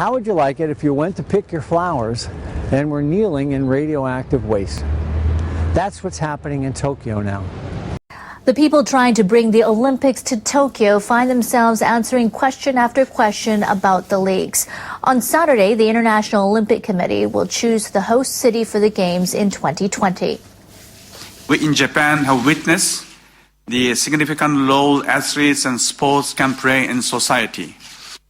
How would you like it if you went to pick your flowers and were kneeling in radioactive waste? That's what's happening in Tokyo now. The people trying to bring the Olympics to Tokyo find themselves answering question after question about the leaks. On Saturday, the International Olympic Committee will choose the host city for the Games in 2020. We in Japan have witnessed the significant role athletes and sports can play in society.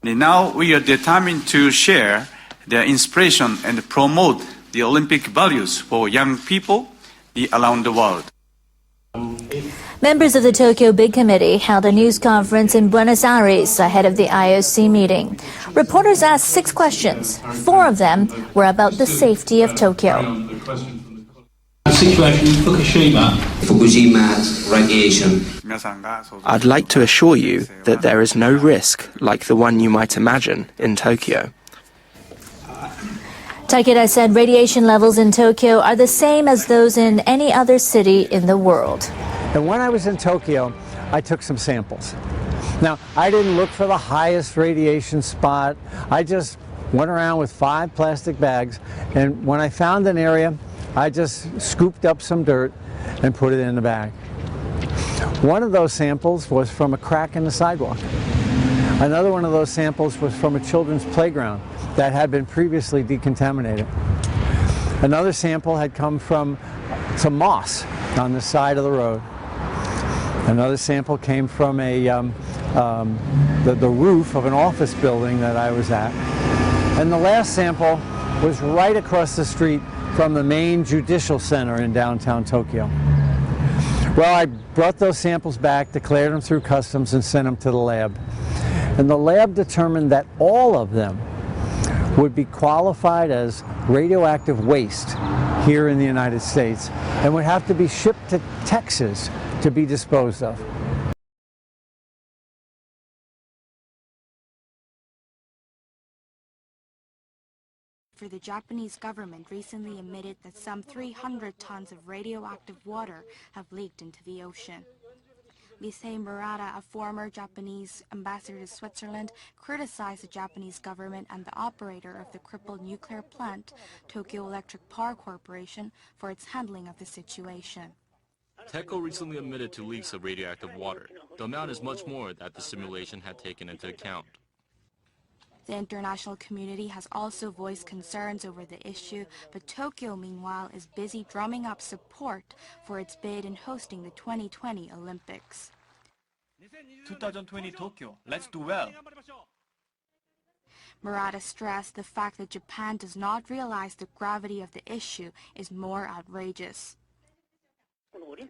Now we are determined to share their inspiration and promote the Olympic values for young people around the world. Members of the Tokyo Big Committee held a news conference in Buenos Aires ahead of the IOC meeting. Reporters asked 6 questions. 4 of them were about the safety of Tokyo. The situation in Fukushima's radiation. I'd like to assure you that there is no risk like the one you might imagine in Tokyo. Takeda said radiation levels in Tokyo are the same as those in any other city in the world. And when I was in Tokyo, I took some samples. Now, I didn't look for the highest radiation spot. I just went around with 5 plastic bags, and when I found an area, I just scooped up some dirt and put it in the bag. One of those samples was from a crack in the sidewalk. Another one of those samples was from a children's playground that had been previously decontaminated. Another sample had come from some moss on the side of the road. Another sample came from the roof of an office building that I was at. And the last sample was right across the street from the main judicial center in downtown Tokyo. Well, I brought those samples back, declared them through customs, and sent them to the lab. And the lab determined that all of them would be qualified as radioactive waste here in the United States and would have to be shipped to Texas to be disposed of. For the Japanese government recently admitted that some 300 tons of radioactive water have leaked into the ocean. Misei Murata, a former Japanese ambassador to Switzerland, criticized the Japanese government and the operator of the crippled nuclear plant, Tokyo Electric Power Corporation, for its handling of the situation. TECO recently admitted to leaks of radioactive water. The amount is much more that the simulation had taken into account. The international community has also voiced concerns over the issue, but Tokyo, meanwhile, is busy drumming up support for its bid in hosting the 2020 Olympics. 2020 Tokyo, let's do well. Murata stressed the fact that Japan does not realize the gravity of the issue is more outrageous.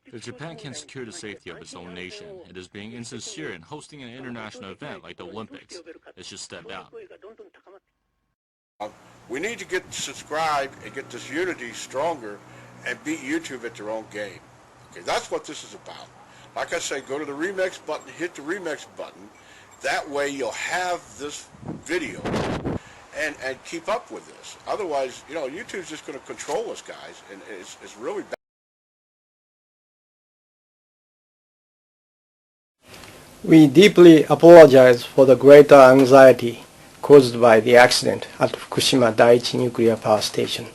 If Japan can secure the safety of its own nation, it is being insincere in hosting an international event like the Olympics. It should step down. We need to get subscribed and get this unity stronger and beat YouTube at their own game. Okay, that's what this is about. Like I say, go to the remix button, hit the remix button. That way you'll have this video and keep up with this. Otherwise, you know, YouTube's just going to control us, guys, and it's really bad. We deeply apologize for the greater anxiety caused by the accident at Fukushima Daiichi nuclear power station,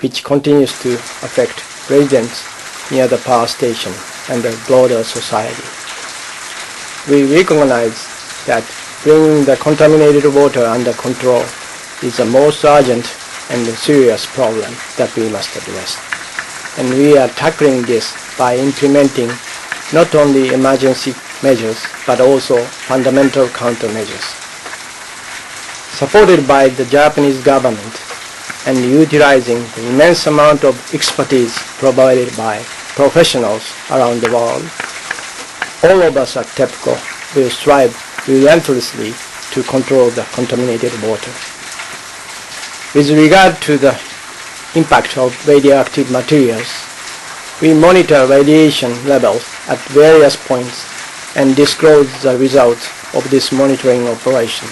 which continues to affect residents near the power station and the broader society. We recognize that bringing the contaminated water under control is the most urgent and serious problem that we must address. And we are tackling this by implementing not only emergency measures, but also fundamental countermeasures. Supported by the Japanese government and utilizing the immense amount of expertise provided by professionals around the world, all of us at TEPCO will strive relentlessly to control the contaminated water. With regard to the impact of radioactive materials, we monitor radiation levels at various points and disclose the results of this monitoring operation.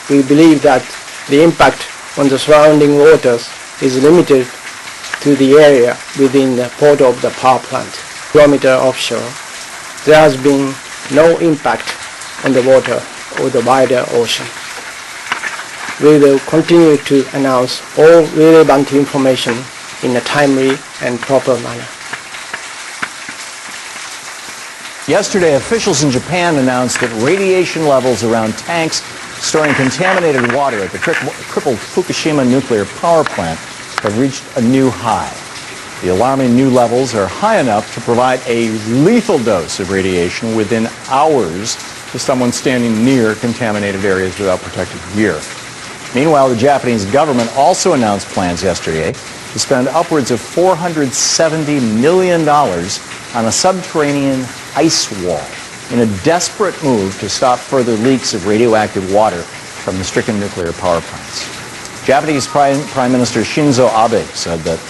We believe that the impact on the surrounding waters is limited to the area within the port of the power plant, kilometer offshore. There has been no impact on the water or the wider ocean. we will continue to announce all relevant information in a timely and proper manner. Yesterday, officials in Japan announced that radiation levels around tanks storing contaminated water at the crippled Fukushima nuclear power plant have reached a new high. The alarming new levels are high enough to provide a lethal dose of radiation within hours to someone standing near contaminated areas without protective gear. Meanwhile, the Japanese government also announced plans yesterday to spend upwards of $470 million on a subterranean ice wall in a desperate move to stop further leaks of radioactive water from the stricken nuclear power plants. Japanese Prime Minister Shinzo Abe said that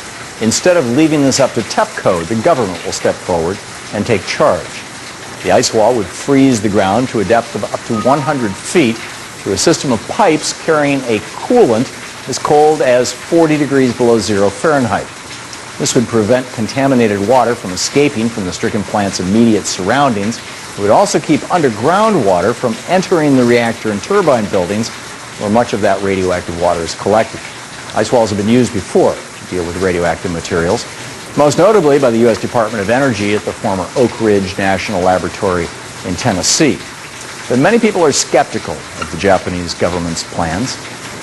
instead of leaving this up to TEPCO, the government will step forward and take charge. The ice wall would freeze the ground to a depth of up to 100 feet through a system of pipes carrying a coolant as cold as 40 degrees below 0 Fahrenheit. This would prevent contaminated water from escaping from the stricken plant's immediate surroundings. It would also keep underground water from entering the reactor and turbine buildings where much of that radioactive water is collected. Ice walls have been used before to deal with radioactive materials, most notably by the U.S. Department of Energy at the former Oak Ridge National Laboratory in Tennessee. But many people are skeptical of the Japanese government's plans.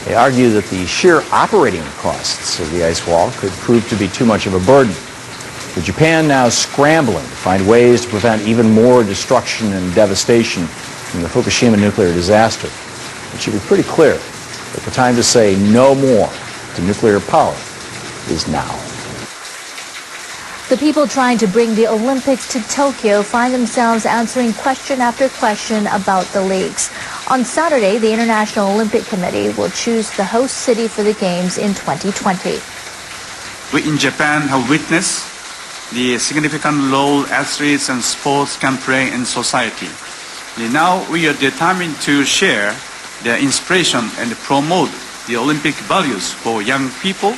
They argue that the sheer operating costs of the ice wall could prove to be too much of a burden. With Japan now scrambling to find ways to prevent even more destruction and devastation from the Fukushima nuclear disaster, it should be pretty clear that the time to say no more to nuclear power is now. The people trying to bring the Olympics to Tokyo find themselves answering question after question about the leaks. On Saturday, the International Olympic Committee will choose the host city for the Games in 2020. We in Japan have witnessed the significant role athletes and sports can play in society. Now we are determined to share their inspiration and promote the Olympic values for young people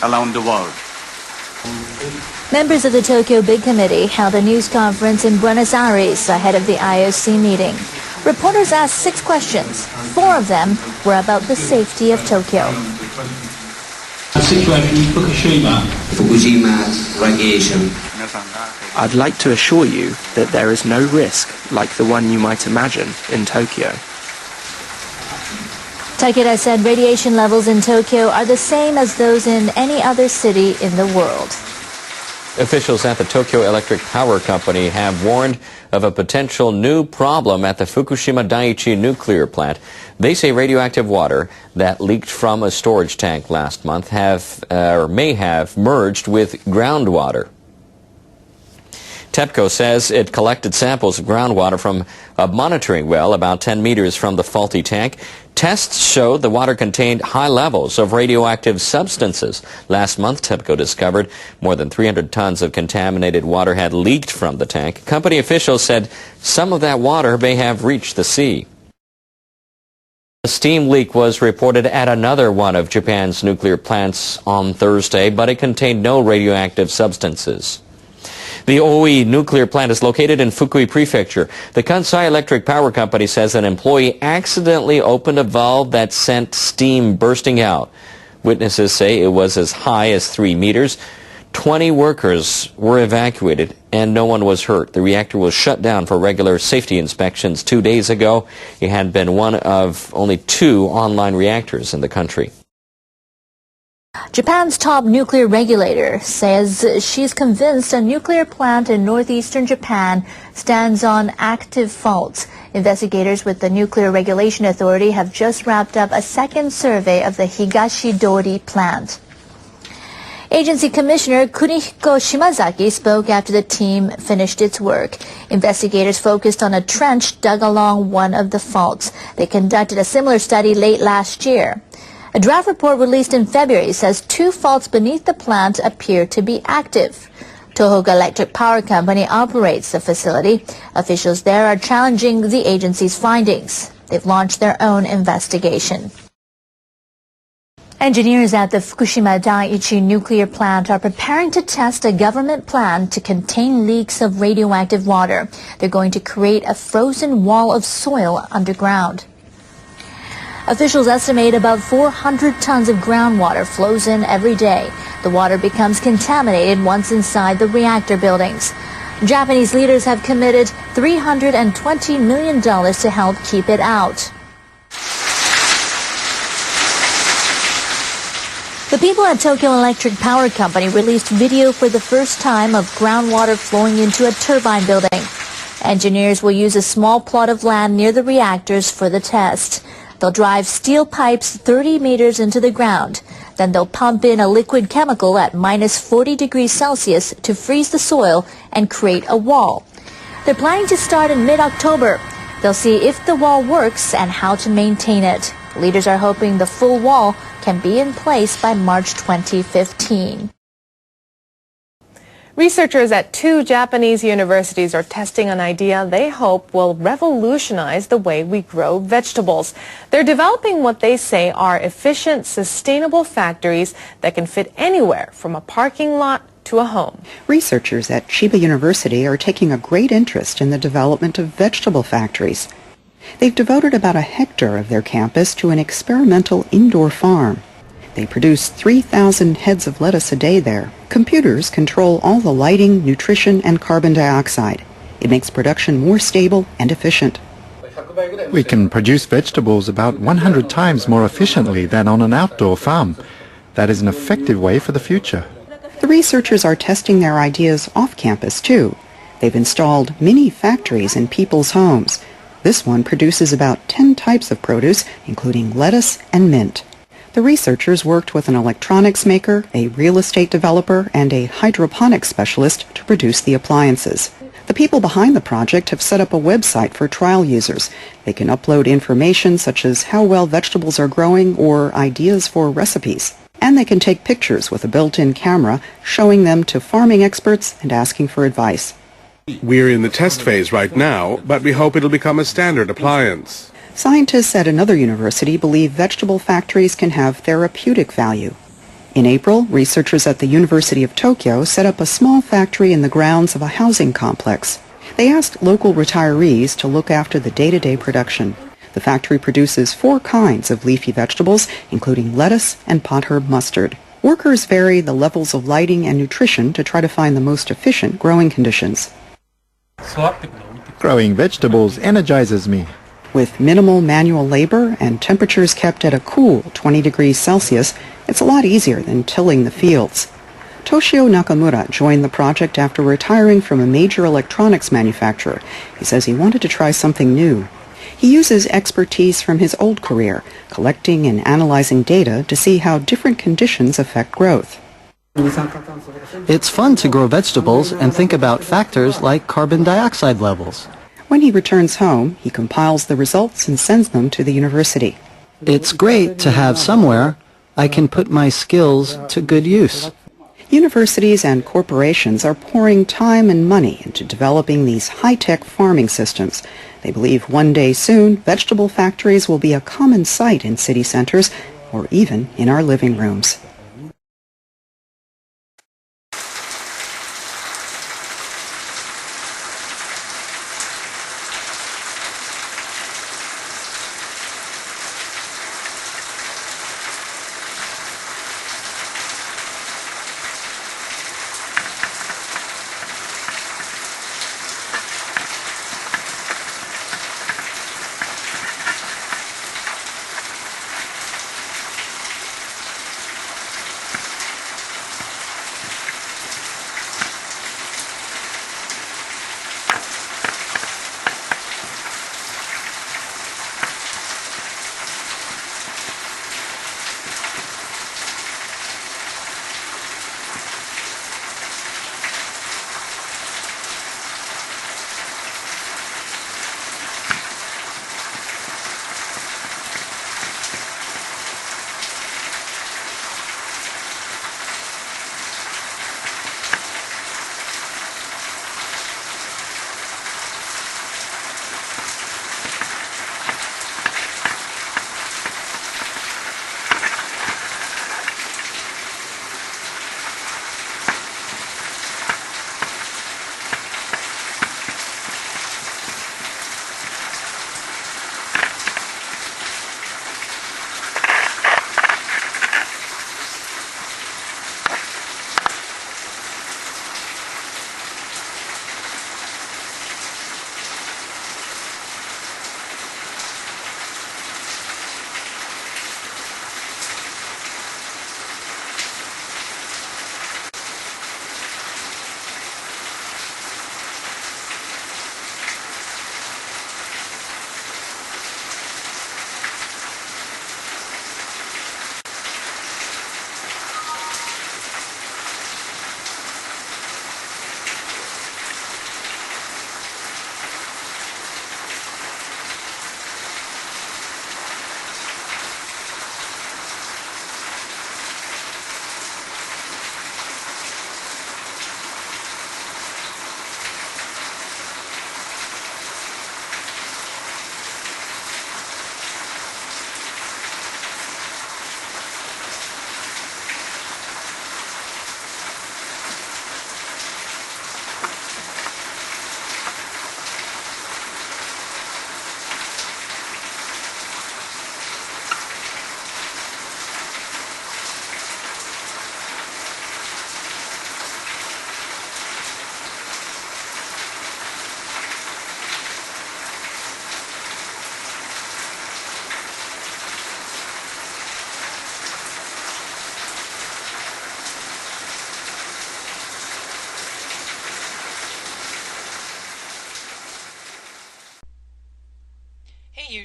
around the world. Members of the Tokyo Big Committee held a news conference in Buenos Aires ahead of the IOC meeting. Reporters asked 6 questions. 4 of them were about the safety of Tokyo. Situation in Fukushima radiation. I'd like to assure you that there is no risk like the one you might imagine in Tokyo. Takeda said radiation levels in Tokyo are the same as those in any other city in the world. Officials at the Tokyo Electric Power Company have warned of a potential new problem at the Fukushima Daiichi nuclear plant. They say radioactive water that leaked from a storage tank last month may have merged with groundwater. TEPCO says it collected samples of groundwater from a monitoring well about 10 meters from the faulty tank. Tests showed the water contained high levels of radioactive substances. Last month, TEPCO discovered more than 300 tons of contaminated water had leaked from the tank. Company officials said some of that water may have reached the sea. A steam leak was reported at another one of Japan's nuclear plants on Thursday, but it contained no radioactive substances. The Oi nuclear plant is located in Fukui Prefecture. The Kansai Electric Power Company says an employee accidentally opened a valve that sent steam bursting out. Witnesses say it was as high as 3 meters. 20 workers were evacuated and no one was hurt. The reactor was shut down for regular safety inspections 2 days ago. It had been one of only 2 online reactors in the country. Japan's top nuclear regulator says she's convinced a nuclear plant in northeastern Japan stands on active faults. Investigators with the Nuclear Regulation Authority have just wrapped up a second survey of the Higashidori plant. Agency Commissioner Kunihiko Shimazaki spoke after the team finished its work. Investigators focused on a trench dug along one of the faults. They conducted a similar study late last year. A draft report released in February says 2 faults beneath the plant appear to be active. Tohoku Electric Power Company operates the facility. Officials there are challenging the agency's findings. They've launched their own investigation. Engineers at the Fukushima Daiichi nuclear plant are preparing to test a government plan to contain leaks of radioactive water. They're going to create a frozen wall of soil underground. Officials estimate about 400 tons of groundwater flows in every day. The water becomes contaminated once inside the reactor buildings. Japanese leaders have committed $320 million to help keep it out. The people at Tokyo Electric Power Company released video for the first time of groundwater flowing into a turbine building. Engineers will use a small plot of land near the reactors for the test. They'll drive steel pipes 30 meters into the ground. Then they'll pump in a liquid chemical at minus 40 degrees Celsius to freeze the soil and create a wall. They're planning to start in mid-October. They'll see if the wall works and how to maintain it. Leaders are hoping the full wall can be in place by March 2015. Researchers at 2 Japanese universities are testing an idea they hope will revolutionize the way we grow vegetables. They're developing what they say are efficient, sustainable factories that can fit anywhere from a parking lot to a home. Researchers at Chiba University are taking a great interest in the development of vegetable factories. They've devoted about a hectare of their campus to an experimental indoor farm. They produce 3,000 heads of lettuce a day there. Computers control all the lighting, nutrition, and carbon dioxide. It makes production more stable and efficient. We can produce vegetables about 100 times more efficiently than on an outdoor farm. That is an effective way for the future. The researchers are testing their ideas off campus, too. They've installed mini factories in people's homes. This one produces about 10 types of produce, including lettuce and mint. The researchers worked with an electronics maker, a real estate developer, and a hydroponics specialist to produce the appliances. The people behind the project have set up a website for trial users. They can upload information such as how well vegetables are growing or ideas for recipes. And they can take pictures with a built-in camera, showing them to farming experts and asking for advice. We're in the test phase right now, but we hope it'll become a standard appliance. Scientists at another university believe vegetable factories can have therapeutic value. In April, researchers at the University of Tokyo set up a small factory in the grounds of a housing complex. They asked local retirees to look after the day-to-day production. The factory produces 4 kinds of leafy vegetables, including lettuce and potherb mustard. Workers vary the levels of lighting and nutrition to try to find the most efficient growing conditions. Growing vegetables energizes me. With minimal manual labor and temperatures kept at a cool 20 degrees Celsius, it's a lot easier than tilling the fields. Toshio Nakamura joined the project after retiring from a major electronics manufacturer. He says he wanted to try something new. He uses expertise from his old career, collecting and analyzing data to see how different conditions affect growth. It's fun to grow vegetables and think about factors like carbon dioxide levels. When he returns home, he compiles the results and sends them to the university. It's great to have somewhere I can put my skills to good use. Universities and corporations are pouring time and money into developing these high-tech farming systems. They believe one day soon, vegetable factories will be a common sight in city centers or even in our living rooms.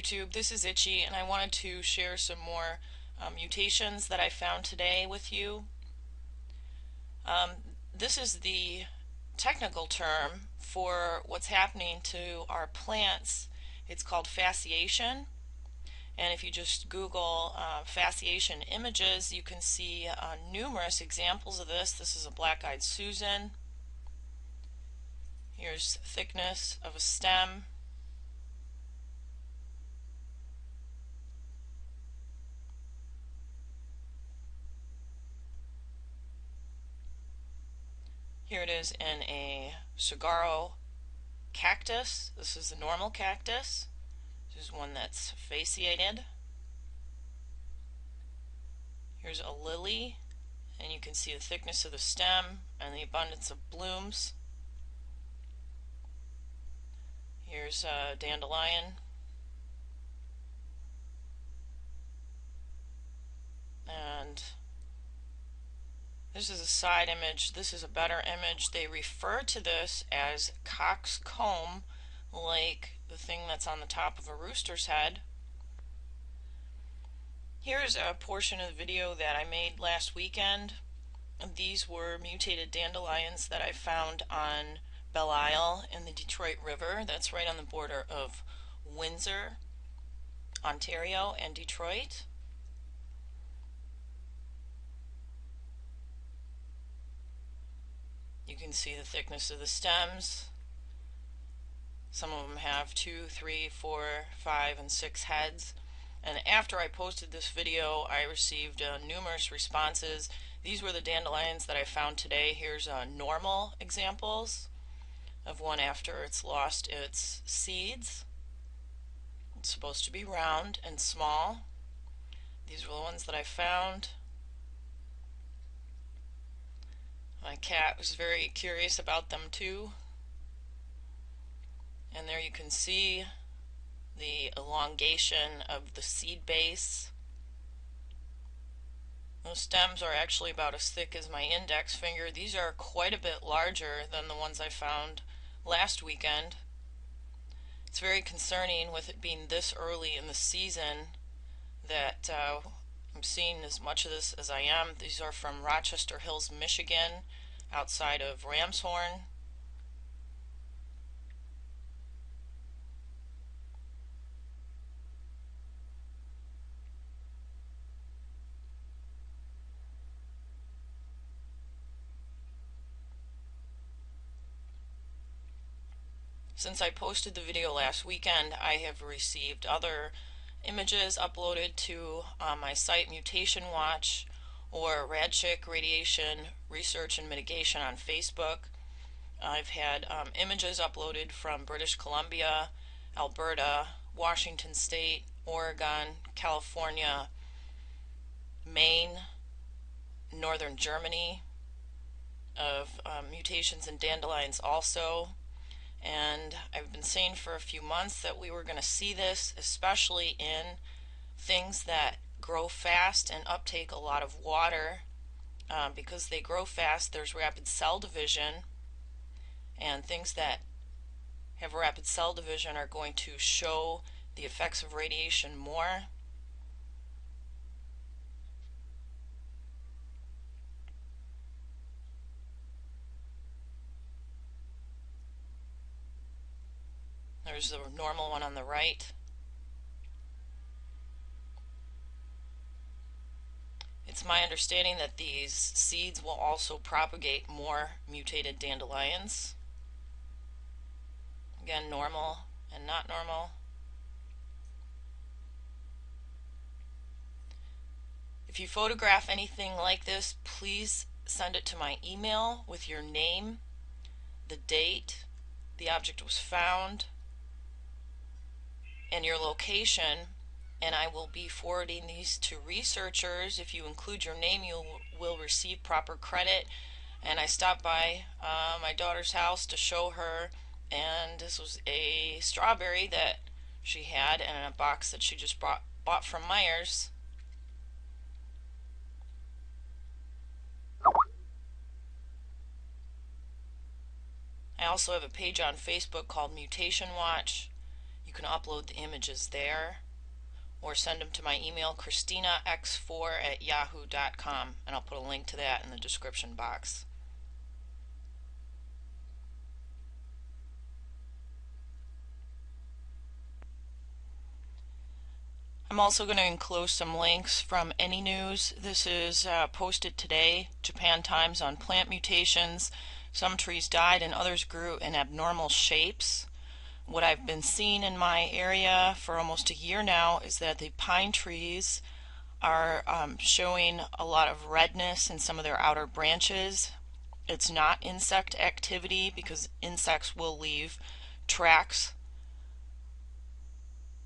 YouTube, this is Itchy, and I wanted to share some more mutations that I found today with you. This is the technical term for what's happening to our plants. It's called fasciation, and if you just Google fasciation images, you can see numerous examples of this. This is a black-eyed Susan. Here's thickness of a stem. Here it is in a saguaro cactus. This is the normal cactus. This is one that's fasciated. Here's a lily, and you can see the thickness of the stem and the abundance of blooms. Here's a dandelion. And this is a side image. This is a better image. They refer to this as coxcomb, like the thing that's on the top of a rooster's head. Here's a portion of the video that I made last weekend. These were mutated dandelions that I found on Belle Isle in the Detroit River. That's right on the border of Windsor, Ontario, and Detroit. You can see the thickness of the stems. Some of them have 2, 3, 4, 5, and 6 heads. And after I posted this video, I received numerous responses. These were the dandelions that I found today. Here's normal examples of one after it's lost its seeds. It's supposed to be round and small. These were the ones that I found. My cat was very curious about them too. And there you can see the elongation of the seed base. Those stems are actually about as thick as my index finger. These are quite a bit larger than the ones I found last weekend. It's very concerning with it being this early in the season that I'm seeing as much of this as I am. These are from Rochester Hills, Michigan, outside of Ramshorn. Since I posted the video last weekend, I have received other images uploaded to my site Mutation Watch or Radchick Radiation Research and Mitigation on Facebook. I've had images uploaded from British Columbia, Alberta, Washington State, Oregon, California, Maine, northern Germany, of mutations in dandelions also. And I've been saying for a few months that we were going to see this, especially in things that grow fast and uptake a lot of water. Because they grow fast, there's rapid cell division, and things that have rapid cell division are going to show the effects of radiation more. There's the normal one on the right. It's my understanding that these seeds will also propagate more mutated dandelions. Again, normal and not normal. If you photograph anything like this, please send it to my email with your name, the date the object was found, and your location, and I will be forwarding these to researchers. If you include your name, you will receive proper credit. And I stopped by my daughter's house to show her, and this was a strawberry that she had in a box that she just bought from Myers. I also have a page on Facebook called Mutation Watch. you can upload the images there or send them to my email, christinax4@yahoo.com, and I'll put a link to that in the description box. I'm also going to enclose some links from Any News. This is posted today, Japan Times, on plant mutations. Some trees died and others grew in abnormal shapes. What I've been seeing in my area for almost a year now is that the pine trees are showing a lot of redness in some of their outer branches. It's not insect activity, because insects will leave tracks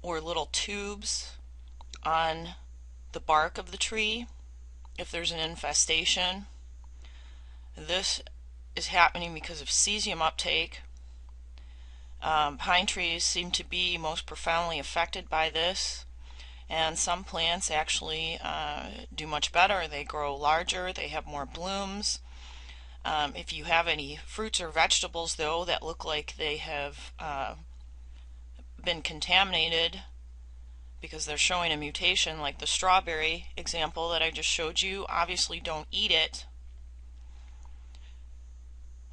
or little tubes on the bark of the tree if there's an infestation. This is happening because of cesium uptake. Pine trees seem to be most profoundly affected by this, and some plants actually do much better. They grow larger, they have more blooms. If you have any fruits or vegetables, though, that look like they have been contaminated because they're showing a mutation, like the strawberry example that I just showed you, obviously don't eat it.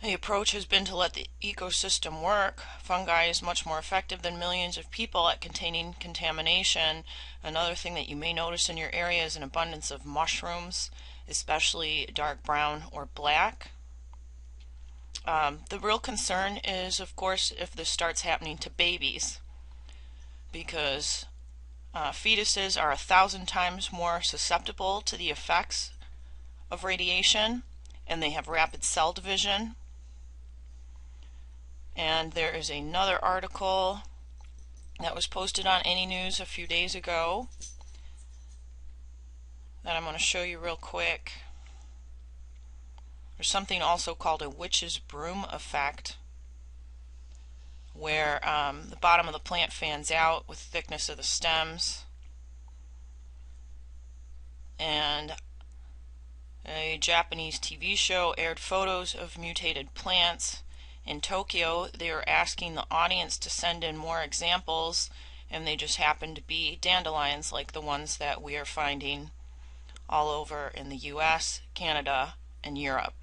The approach has been to let the ecosystem work. Fungi is much more effective than millions of people at containing contamination. Another thing that you may notice in your area is an abundance of mushrooms, especially dark brown or black. The real concern is, of course, if this starts happening to babies, because fetuses are 1,000 times more susceptible to the effects of radiation, and they have rapid cell division. And there is another article that was posted on Any News a few days ago that I'm going to show you real quick. There's something also called a witch's broom effect, where the bottom of the plant fans out with the thickness of the stems. And a Japanese TV show aired photos of mutated plants in Tokyo. They were asking the audience to send in more examples, and they just happened to be dandelions like the ones that we are finding all over in the US, Canada, and Europe.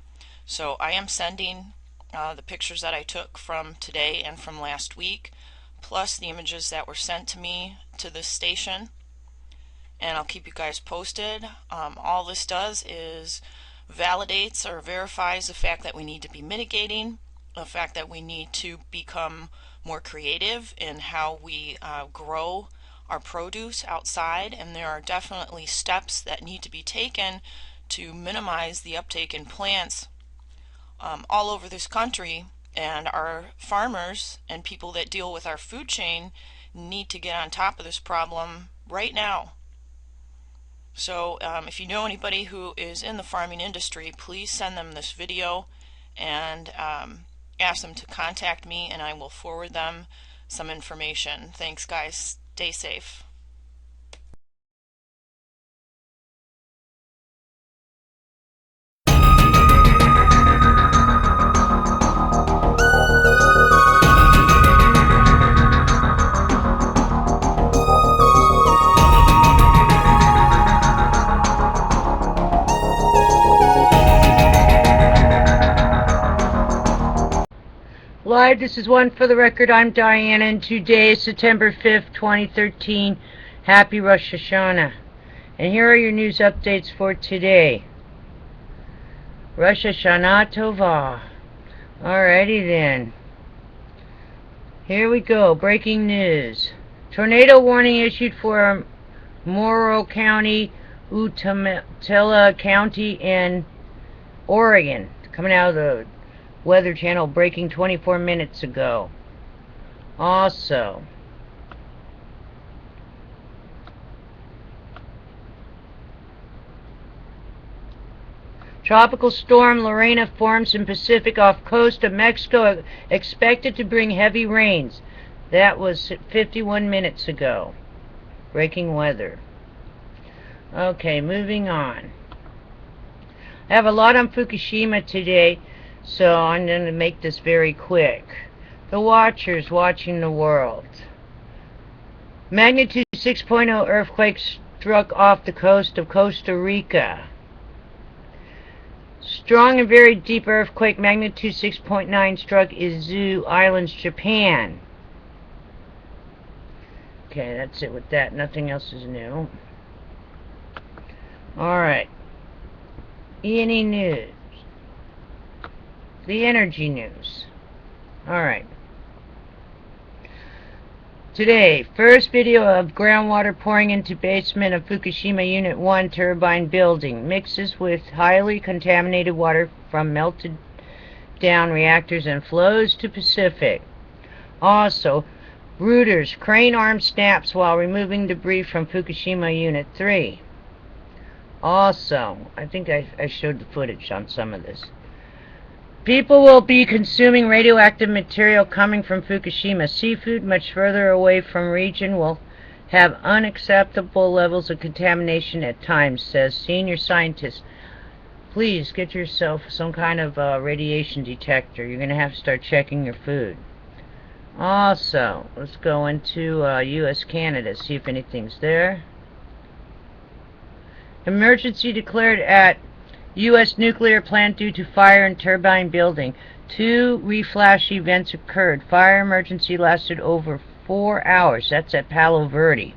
So I am sending the pictures that I took from today and from last week, plus the images that were sent to me to this station, and I'll keep you guys posted. All this does is validates or verifies the fact that we need to be mitigating, the fact that we need to become more creative in how we grow our produce outside, and there are definitely steps that need to be taken to minimize the uptake in plants all over this country, and our farmers and people that deal with our food chain need to get on top of this problem right now. So if you know anybody who is in the farming industry, please send them this video and ask them to contact me, and I will forward them some information. Thanks, guys. Stay safe. Live, this is One for the Record. I'm Diana, and today is September 5th, 2013. Happy Rosh Hashanah. And here are your news updates for today. Rosh Hashanah Tovah. Alrighty then. Here we go. Breaking news. Tornado warning issued for Morrow County, Umatilla County in Oregon. Coming out of the Weather Channel, breaking 24 minutes ago. Also, tropical storm Lorena forms in Pacific off coast of Mexico, expected to bring heavy rains. That was 51 minutes ago. Breaking weather. Okay, moving on. I have a lot on Fukushima today, so I'm going to make this very quick. The Watchers watching the world. Magnitude 6.0 earthquake struck off the coast of Costa Rica. Strong and very deep earthquake, magnitude 6.9, struck Izu Islands, Japan. Okay, that's it with that. Nothing else is new. Alright. E&E News. The energy news. Alright. Today, first video of groundwater pouring into basement of Fukushima Unit 1 turbine building. Mixes with highly contaminated water from melted down reactors and flows to Pacific. Also, Reuters, crane arm snaps while removing debris from Fukushima Unit 3. Also, I think I showed the footage on some of this. People will be consuming radioactive material coming from Fukushima. Seafood much further away from region will have unacceptable levels of contamination at times, says senior scientist. Please get yourself some kind of radiation detector. You're going to have to start checking your food. Also, let's go into U.S. Canada, see if anything's there. Emergency declared at U.S. nuclear plant due to fire in turbine building. 2 reflash events occurred. Fire emergency lasted over 4 hours. That's at Palo Verde.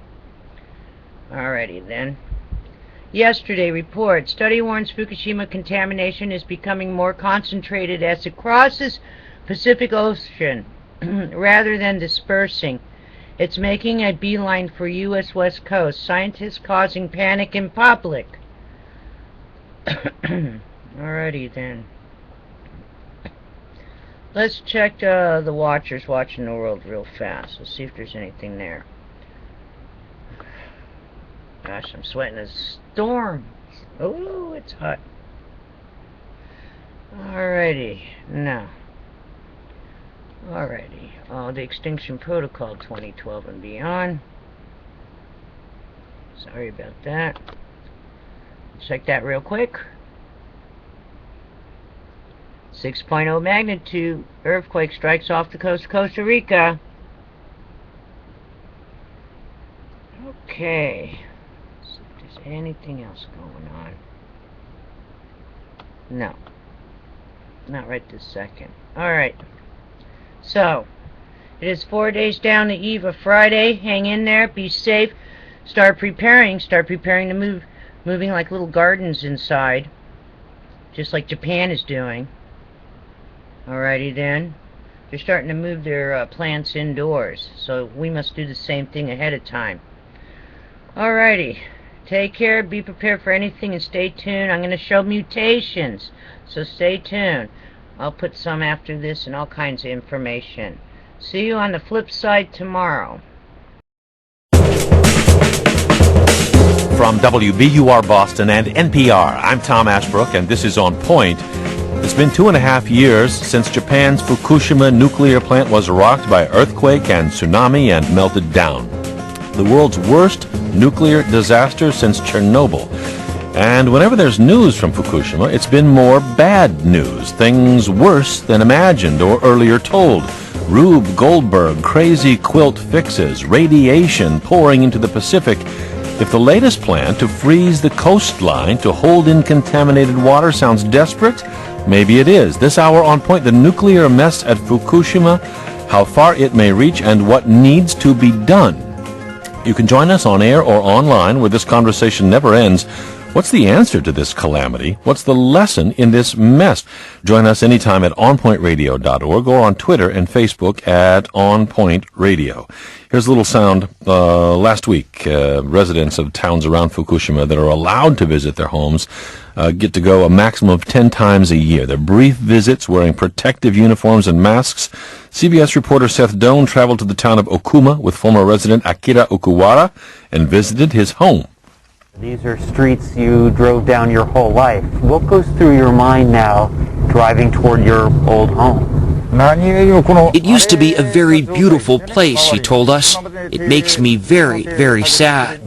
Alrighty then. Yesterday report. Study warns Fukushima contamination is becoming more concentrated as it crosses Pacific Ocean rather than dispersing. It's making a beeline for U.S. West Coast. Scientists causing panic in public. Alrighty then. Let's check the watchers watching the world real fast. Let's see if there's anything there. Gosh, I'm sweating a storm. Oh, it's hot. Alrighty. No. Alrighty. The Extinction Protocol 2012 and beyond. Sorry about that. Check that real quick. 6.0 magnitude earthquake strikes off the coast of Costa Rica. Okay. Let's see if there's anything else going on. No. Not right this second. Alright. So, it is 4 days down the eve of Friday. Hang in there. Be safe. Start preparing. Start preparing to move. Moving like little gardens inside. Just like Japan is doing. Alrighty then. They're starting to move their plants indoors. So we must do the same thing ahead of time. Alrighty. Take care. Be prepared for anything and stay tuned. I'm going to show mutations. So stay tuned. I'll put some after this and all kinds of information. See you on the flip side tomorrow. From WBUR Boston and NPR, I'm Tom Ashbrook, and this is On Point. It's been 2.5 years since Japan's Fukushima nuclear plant was rocked by earthquake and tsunami and melted down. The world's worst nuclear disaster since Chernobyl. And whenever there's news from Fukushima, it's been more bad news, things worse than imagined or earlier told. Rube Goldberg, crazy quilt fixes, radiation pouring into the Pacific. If the latest plan to freeze the coastline to hold in contaminated water sounds desperate, maybe it is. This hour on Point, the nuclear mess at Fukushima, how far it may reach, and what needs to be done. You can join us on air or online where this conversation never ends. What's the answer to this calamity? What's the lesson in this mess? Join us anytime at onpointradio.org or on Twitter and Facebook at onpointradio. Here's a little sound. Last week, residents of towns around Fukushima that are allowed to visit their homes get to go a maximum of 10 times a year. They're brief visits wearing protective uniforms and masks. CBS reporter Seth Doan traveled to the town of Okuma with former resident Akira Okuwara and visited his home. These are streets you drove down your whole life. What goes through your mind now driving toward your old home? It used to be a very beautiful place, he told us. It makes me very, very sad.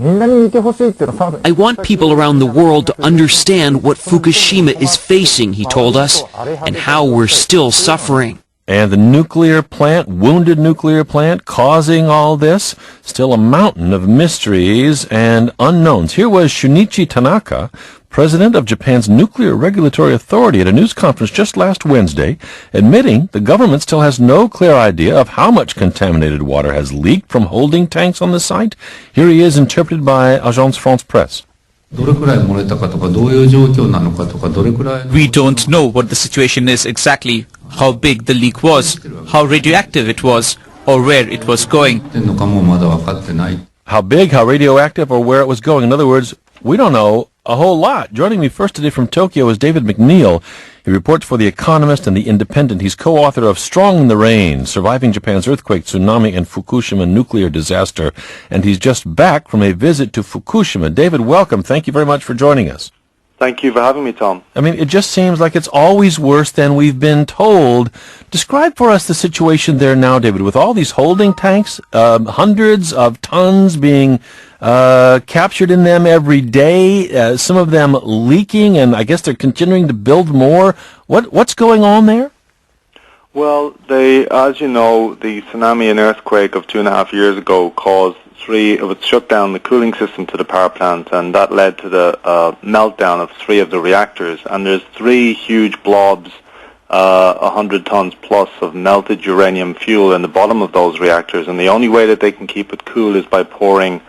I want people around the world to understand what Fukushima is facing, he told us, and how we're still suffering. And the nuclear plant, wounded nuclear plant, causing all this? Still a mountain of mysteries and unknowns. Here was Shunichi Tanaka, president of Japan's Nuclear Regulatory Authority, at a news conference just last Wednesday, admitting the government still has no clear idea of how much contaminated water has leaked from holding tanks on the site. Here he is, interpreted by Agence France Presse. We don't know what the situation is exactly, how big the leak was, how radioactive it was, or where it was going. How big, how radioactive, or where it was going. In other words, we don't know a whole lot. Joining me first today from Tokyo is David McNeil. He reports for The Economist and The Independent. He's co-author of Strong in the Rain, Surviving Japan's Earthquake, Tsunami, and Fukushima Nuclear Disaster. And he's just back from a visit to Fukushima. David, welcome. Thank you very much for joining us. Thank you for having me, Tom. I mean, it just seems like it's always worse than we've been told. Describe for us the situation there now, David, with all these holding tanks, hundreds of tons being captured in them every day, some of them leaking, and I guess they're continuing to build more. What's going on there? Well, as you know, the tsunami and earthquake of 2.5 years ago caused it would shut down the cooling system to the power plant, and that led to the meltdown of 3 of the reactors. And there's 3 huge blobs, 100 tons plus of melted uranium fuel in the bottom of those reactors, and the only way that they can keep it cool is by pouring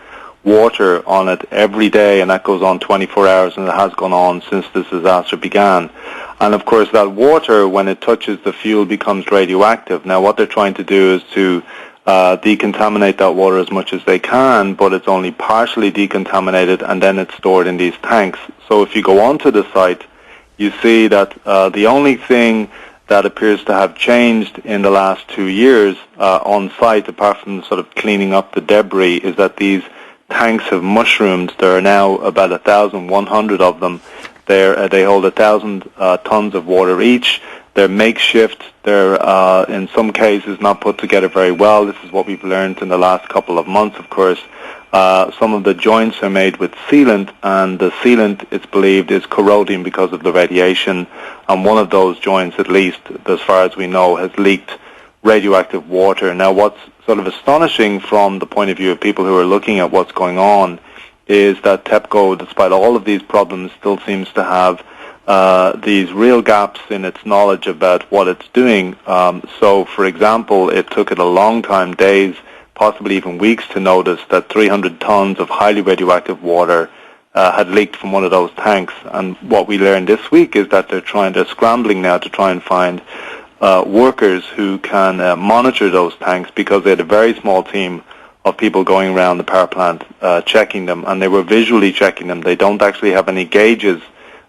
water on it every day, and that goes on 24 hours, and it has gone on since this disaster began. And of course that water, when it touches the fuel, becomes radioactive. Now what they're trying to do is to decontaminate that water as much as they can, but it's only partially decontaminated, and then it's stored in these tanks. So if you go onto the site, you see that the only thing that appears to have changed in the last 2 years on site, apart from sort of cleaning up the debris, is that these tanks have mushroomed. There are now about 1,100 of them. They hold 1,000 tons of water each. They're makeshift. They're, in some cases, not put together very well. This is what we've learned in the last couple of months, of course. Some of the joints are made with sealant, and the sealant, it's believed, is corroding because of the radiation. And one of those joints, at least, as far as we know, has leaked radioactive water. Now, what's sort of astonishing from the point of view of people who are looking at what's going on is that TEPCO, despite all of these problems, still seems to have these real gaps in its knowledge about what it's doing. So, for example, it took it a long time, days, possibly even weeks, to notice that 300 tons of highly radioactive water had leaked from one of those tanks. And what we learned this week is that they're scrambling now to try and find workers who can monitor those tanks, because they had a very small team of people going around the power plant checking them, and they were visually checking them. They don't actually have any gauges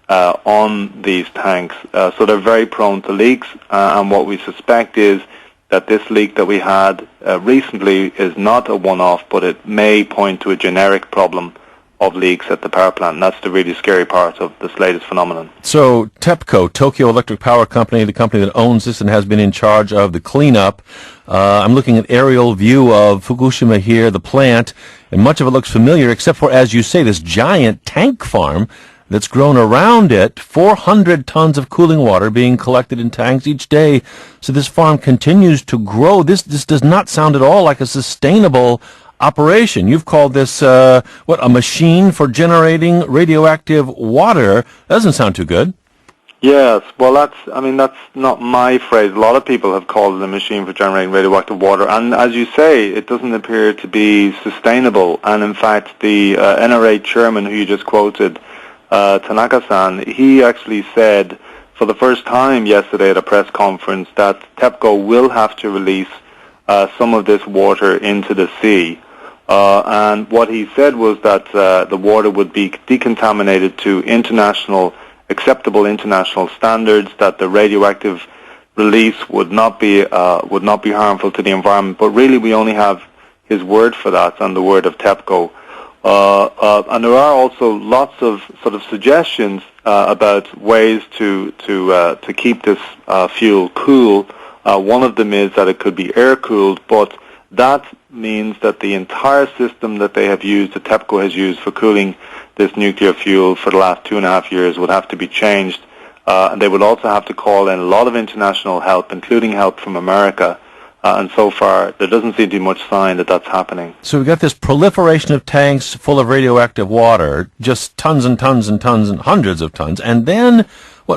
on these tanks, so they're very prone to leaks, and what we suspect is that this leak that we had recently is not a one-off, but it may point to a generic problem of leaks at the power plant, and that's the really scary part of this latest phenomenon. So TEPCO, Tokyo Electric Power Company, the company that owns this and has been in charge of the cleanup. I'm looking at aerial view of Fukushima here, the plant, and much of it looks familiar, except for, as you say, this giant tank farm that's grown around it, 400 tons of cooling water being collected in tanks each day. So this farm continues to grow. This does not sound at all like a sustainable operation. You've called this, a machine for generating radioactive water. That doesn't sound too good. Yes, well, that's not my phrase. A lot of people have called it a machine for generating radioactive water, and as you say, it doesn't appear to be sustainable. And in fact, the NRA chairman who you just quoted, Tanaka-san, he actually said for the first time yesterday at a press conference that TEPCO will have to release some of this water into the sea. And what he said was that the water would be decontaminated to acceptable international standards, that the radioactive release would not be harmful to the environment. But really, we only have his word for that and the word of TEPCO. And there are also lots of sort of suggestions about ways to keep this fuel cool. One of them is that it could be air-cooled, but that means that the entire system that they have used, that TEPCO has used for cooling this nuclear fuel for the last 2.5 years, would have to be changed. and they would also have to call in a lot of international help, including help from America. And so far, there doesn't seem to be much sign that that's happening. So we've got this proliferation of tanks full of radioactive water, just tons and tons and tons and hundreds of tons, and then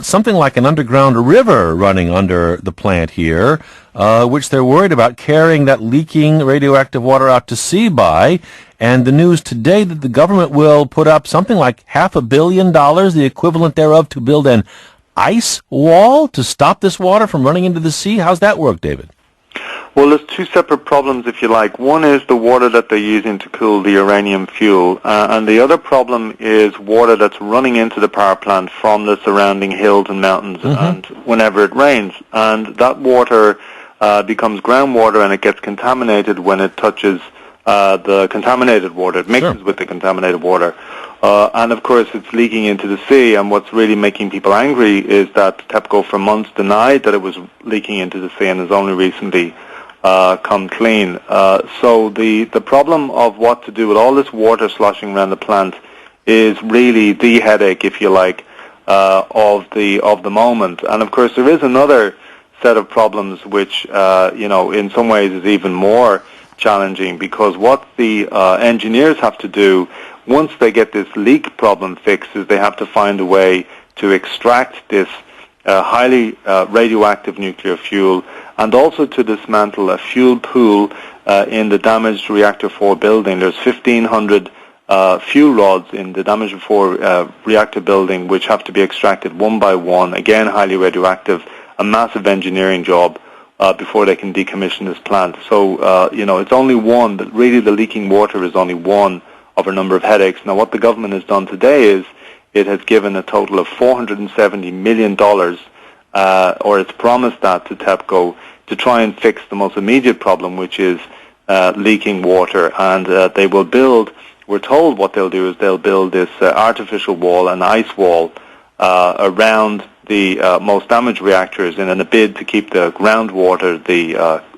something like an underground river running under the plant here, which they're worried about carrying that leaking radioactive water out to sea by. And the news today that the government will put up something like $500 million, the equivalent thereof, to build an ice wall to stop this water from running into the sea. How's that work, David? Well, there's two separate problems, if you like. One is the water that they're using to cool the uranium fuel, and the other problem is water that's running into the power plant from the surrounding hills and mountains and whenever it rains. And that water becomes groundwater, and it gets contaminated when it touches the contaminated water. It mixes with the contaminated water. And, of course, it's leaking into the sea, and what's really making people angry is that TEPCO for months denied that it was leaking into the sea and has only recently come clean. So the problem of what to do with all this water sloshing around the plant is really the headache, if you like, of the moment. And, of course, there is another set of problems which, in some ways is even more challenging, because what the engineers have to do once they get this leak problem fixed is they have to find a way to extract this highly radioactive nuclear fuel, and also to dismantle a fuel pool in the damaged Reactor 4 building. There's 1,500 fuel rods in the damaged 4 reactor building which have to be extracted one by one, again highly radioactive, a massive engineering job before they can decommission this plant. So, it's only one, but really the leaking water is only one of a number of headaches. Now, what the government has done today is it has given a total of $470 million, or it's promised that to TEPCO, to try and fix the most immediate problem, which is leaking water. And they will build, we're told what they'll do is they'll build this artificial wall, an ice wall, around the most damaged reactors in a bid to keep the groundwater,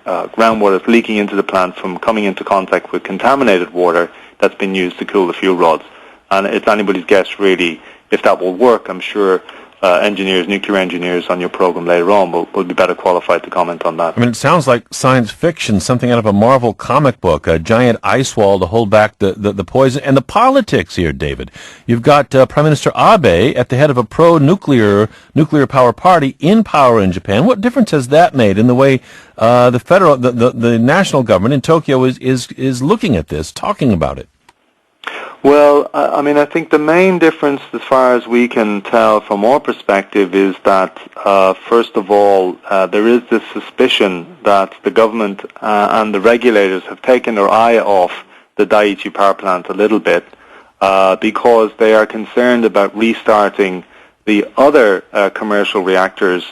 groundwater that's leaking into the plant, from coming into contact with contaminated water that's been used to cool the fuel rods. And it's anybody's guess, really, if that will work. I'm sure nuclear engineers on your program later on will be better qualified to comment on that. I mean, it sounds like science fiction, something out of a Marvel comic book, a giant ice wall to hold back the poison. And the politics here, David. You've got Prime Minister Abe at the head of a pro-nuclear power party in power in Japan. What difference has that made in the way the national government in Tokyo is looking at this, talking about it? Well, I think the main difference, as far as we can tell from our perspective, is that, first of all, there is this suspicion that the government and the regulators have taken their eye off the Daiichi power plant a little bit, because they are concerned about restarting the other commercial reactors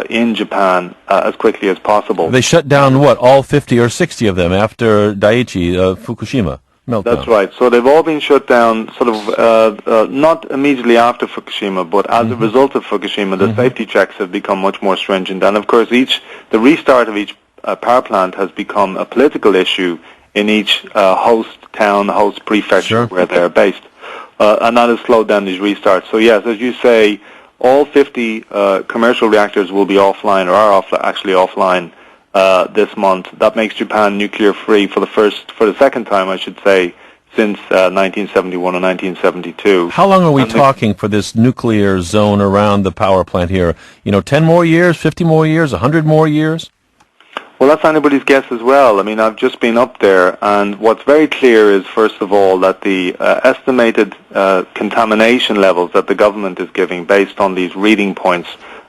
in Japan as quickly as possible. They shut down, all 50 or 60 of them after Daiichi, Fukushima? Meltdown. That's right. So they've all been shut down sort of not immediately after Fukushima, but as a result of Fukushima, the safety checks have become much more stringent. And of course, the restart of each power plant has become a political issue in each host town, host prefecture where they're based. And that has slowed down these restarts. So yes, as you say, all 50 commercial reactors will be offline, or are actually offline this month. That makes Japan nuclear free for the second time, I should say, since 1971 or 1972. How long are we talking for this nuclear zone around the power plant here? 10 more years, 50 more years, 100 more years? Well, that's anybody's guess as well. I mean, I've just been up there, and what's very clear is, first of all, that the estimated contamination levels that the government is giving based on these reading points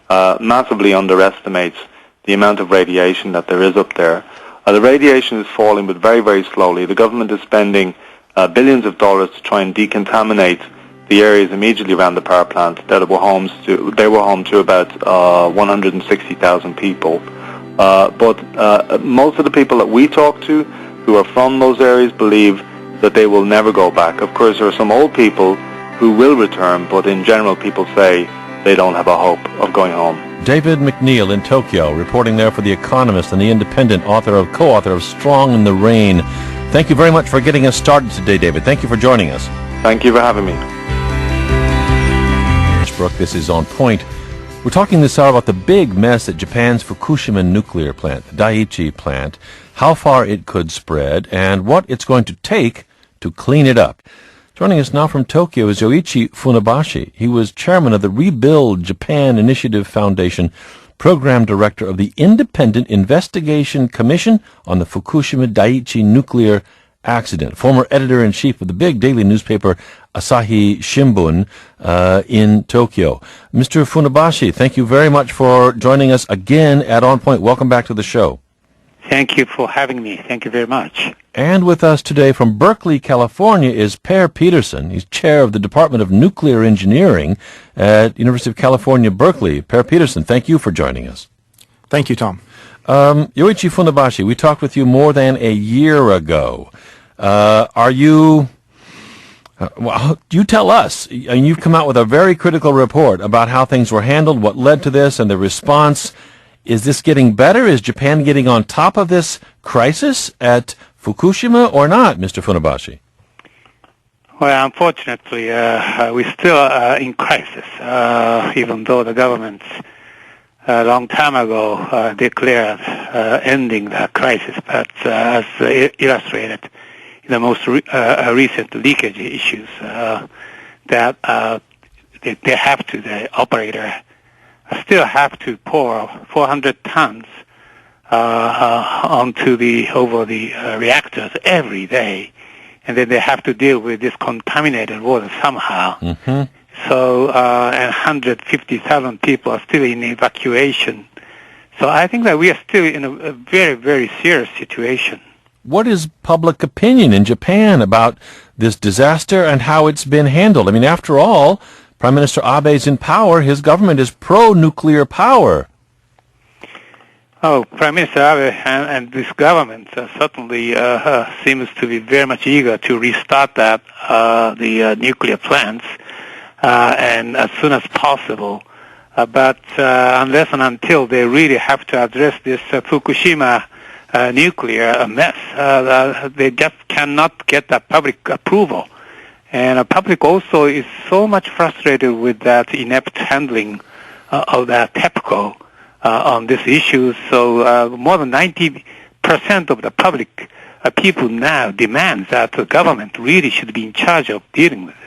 massively underestimates the amount of radiation that there is up there. The radiation is falling, but very, very slowly. The government is spending billions of dollars to try and decontaminate the areas immediately around the power plant that were home to about 160,000 people. But most of the people that we talk to who are from those areas believe that they will never go back. Of course, there are some old people who will return, but in general, people say they don't have a hope of going home. David McNeil in Tokyo, reporting there for The Economist and The Independent, co-author of Strong in the Rain. Thank you very much for getting us started today, David. Thank you for joining us. Thank you for having me. Brooke, this is On Point. We're talking this hour about the big mess at Japan's Fukushima nuclear plant, the Daiichi plant, how far it could spread, and what it's going to take to clean it up. Joining us now from Tokyo is Yoichi Funabashi. He was chairman of the Rebuild Japan Initiative Foundation, program director of the Independent Investigation Commission on the Fukushima Daiichi nuclear accident, former editor-in-chief of the big daily newspaper Asahi Shimbun in Tokyo. Mr. Funabashi, thank you very much for joining us again at On Point. Welcome back to the show. Thank you for having me. Thank you very much. And with us today from Berkeley, California is Per Peterson. He's chair of the Department of Nuclear Engineering at University of California, Berkeley. Per Peterson, thank you for joining us. Thank you, Tom. Yoichi Funabashi, we talked with you more than a year ago. You tell us. You've come out with a very critical report about how things were handled, what led to this, and the response. Is this getting better? Is Japan getting on top of this crisis at Fukushima or not, Mr. Funabashi? Well, unfortunately, we're still in crisis, even though the government a long time ago declared ending the crisis. But as illustrated in the most recent leakage issues, that they have to, the operator still have to pour 400 tons over the reactors every day, and then they have to deal with this contaminated water somehow. Mm-hmm. So, and 150,000 people are still in evacuation. So I think that we are still in a very, very serious situation. What is public opinion in Japan about this disaster and how it's been handled? I mean, after all, Prime Minister Abe is in power. His government is pro-nuclear power. Oh, Prime Minister Abe and this government certainly seems to be very much eager to restart the nuclear plants and as soon as possible. But unless and until they really have to address this Fukushima nuclear mess, they just cannot get the public approval. And the public also is so much frustrated with that inept handling of that TEPCO on this issue. So more than 90% of the public people now demand that the government really should be in charge of dealing with this.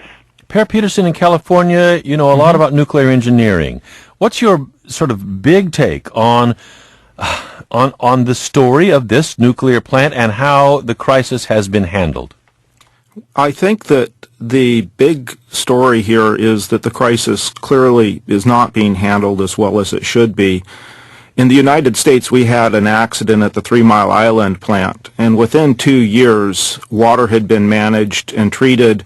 Per Peterson in California, you know a lot about nuclear engineering. What's your sort of big take on the story of this nuclear plant and how the crisis has been handled? I think that the big story here is that the crisis clearly is not being handled as well as it should be. In the United States, we had an accident at the 3 Mile Island plant, and within 2 years, water had been managed and treated,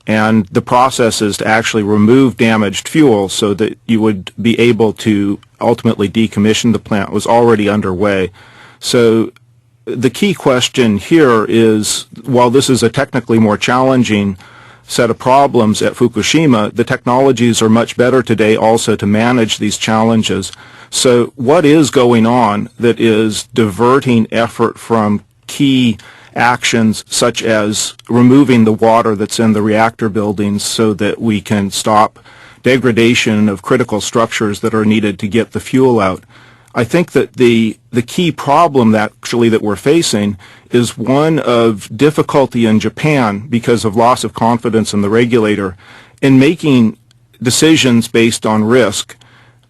and the processes to actually remove damaged fuel so that you would be able to ultimately decommission the plant was already underway. So the key question here is, while this is a technically more challenging set of problems at Fukushima, the technologies are much better today also to manage these challenges. So what is going on that is diverting effort from key actions such as removing the water that's in the reactor buildings so that we can stop degradation of critical structures that are needed to get the fuel out? I think that the key problem that we're facing is one of difficulty in Japan because of loss of confidence in the regulator in making decisions based on risk.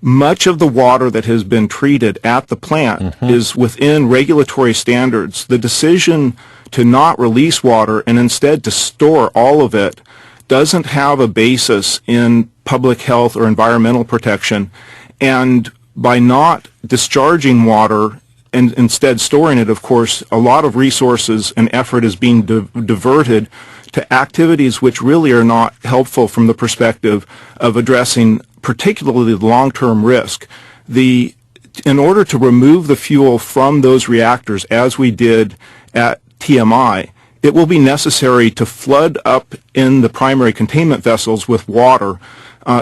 Much of the water that has been treated at the plant is within regulatory standards. The decision to not release water and instead to store all of it doesn't have a basis in public health or environmental protection, and by not discharging water and instead storing it, of course, a lot of resources and effort is being diverted to activities which really are not helpful from the perspective of addressing particularly the long-term risk. In order to remove the fuel from those reactors, as we did at TMI, it will be necessary to flood up in the primary containment vessels with water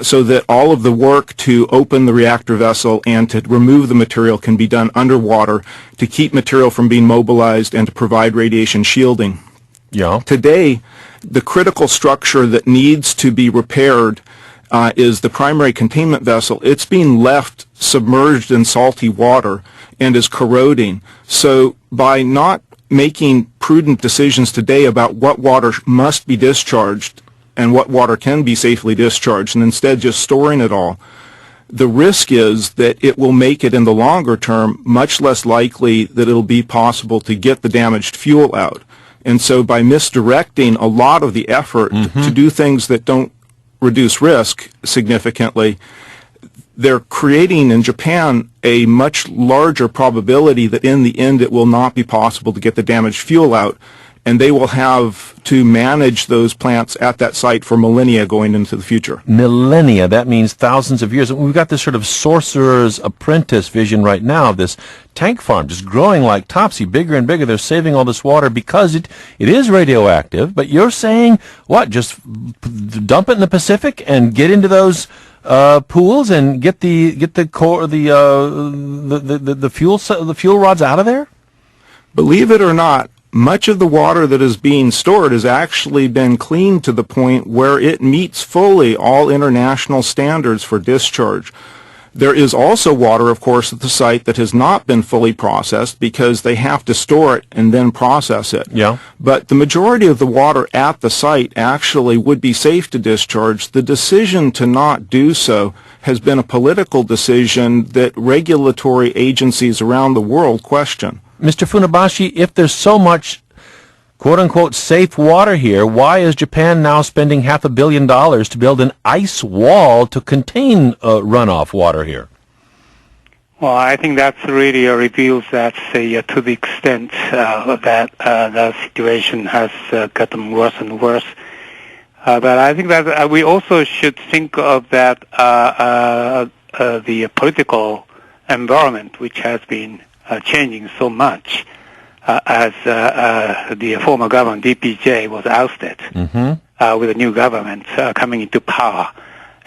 so that all of the work to open the reactor vessel and to remove the material can be done underwater to keep material from being mobilized and to provide radiation shielding. Yeah. Today, the critical structure that needs to be repaired is the primary containment vessel. It's being left submerged in salty water and is corroding. So by not making prudent decisions today about what water must be discharged and what water can be safely discharged, and instead just storing it all, the risk is that it will make it in the longer term much less likely that it'll be possible to get the damaged fuel out. And so by misdirecting a lot of the effort to do things that don't reduce risk significantly, they're creating in Japan a much larger probability that in the end it will not be possible to get the damaged fuel out, and they will have to manage those plants at that site for millennia going into the future. Millennia, that means thousands of years. We've got this sort of sorcerer's apprentice vision right now, this tank farm just growing like topsy, bigger and bigger. They're saving all this water because it is radioactive, but you're saying, what, just dump it in the Pacific and get into those pools and get the fuel rods out of there? Believe it or not, much of the water that is being stored has actually been cleaned to the point where it meets fully all international standards for discharge. There is also water, of course, at the site that has not been fully processed because they have to store it and then process it. Yeah. But the majority of the water at the site actually would be safe to discharge. The decision to not do so has been a political decision that regulatory agencies around the world question. Mr. Funabashi, if there's so much quote-unquote safe water here, why is Japan now spending $500 million to build an ice wall to contain runoff water here? Well, I think that really reveals that, to the extent that the situation has gotten worse and worse. But I think that we also should think of that the political environment, which has been changing so much as the former government, DPJ, was ousted with a new government coming into power.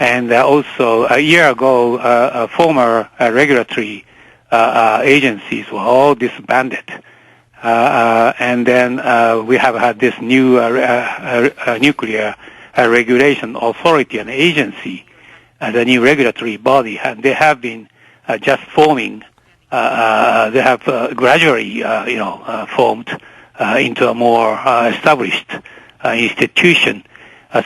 And also, a year ago, former regulatory agencies were all disbanded. And then we have had this new nuclear regulation authority and agency, the new regulatory body, and they have been just forming. They have gradually, formed into a more established institution.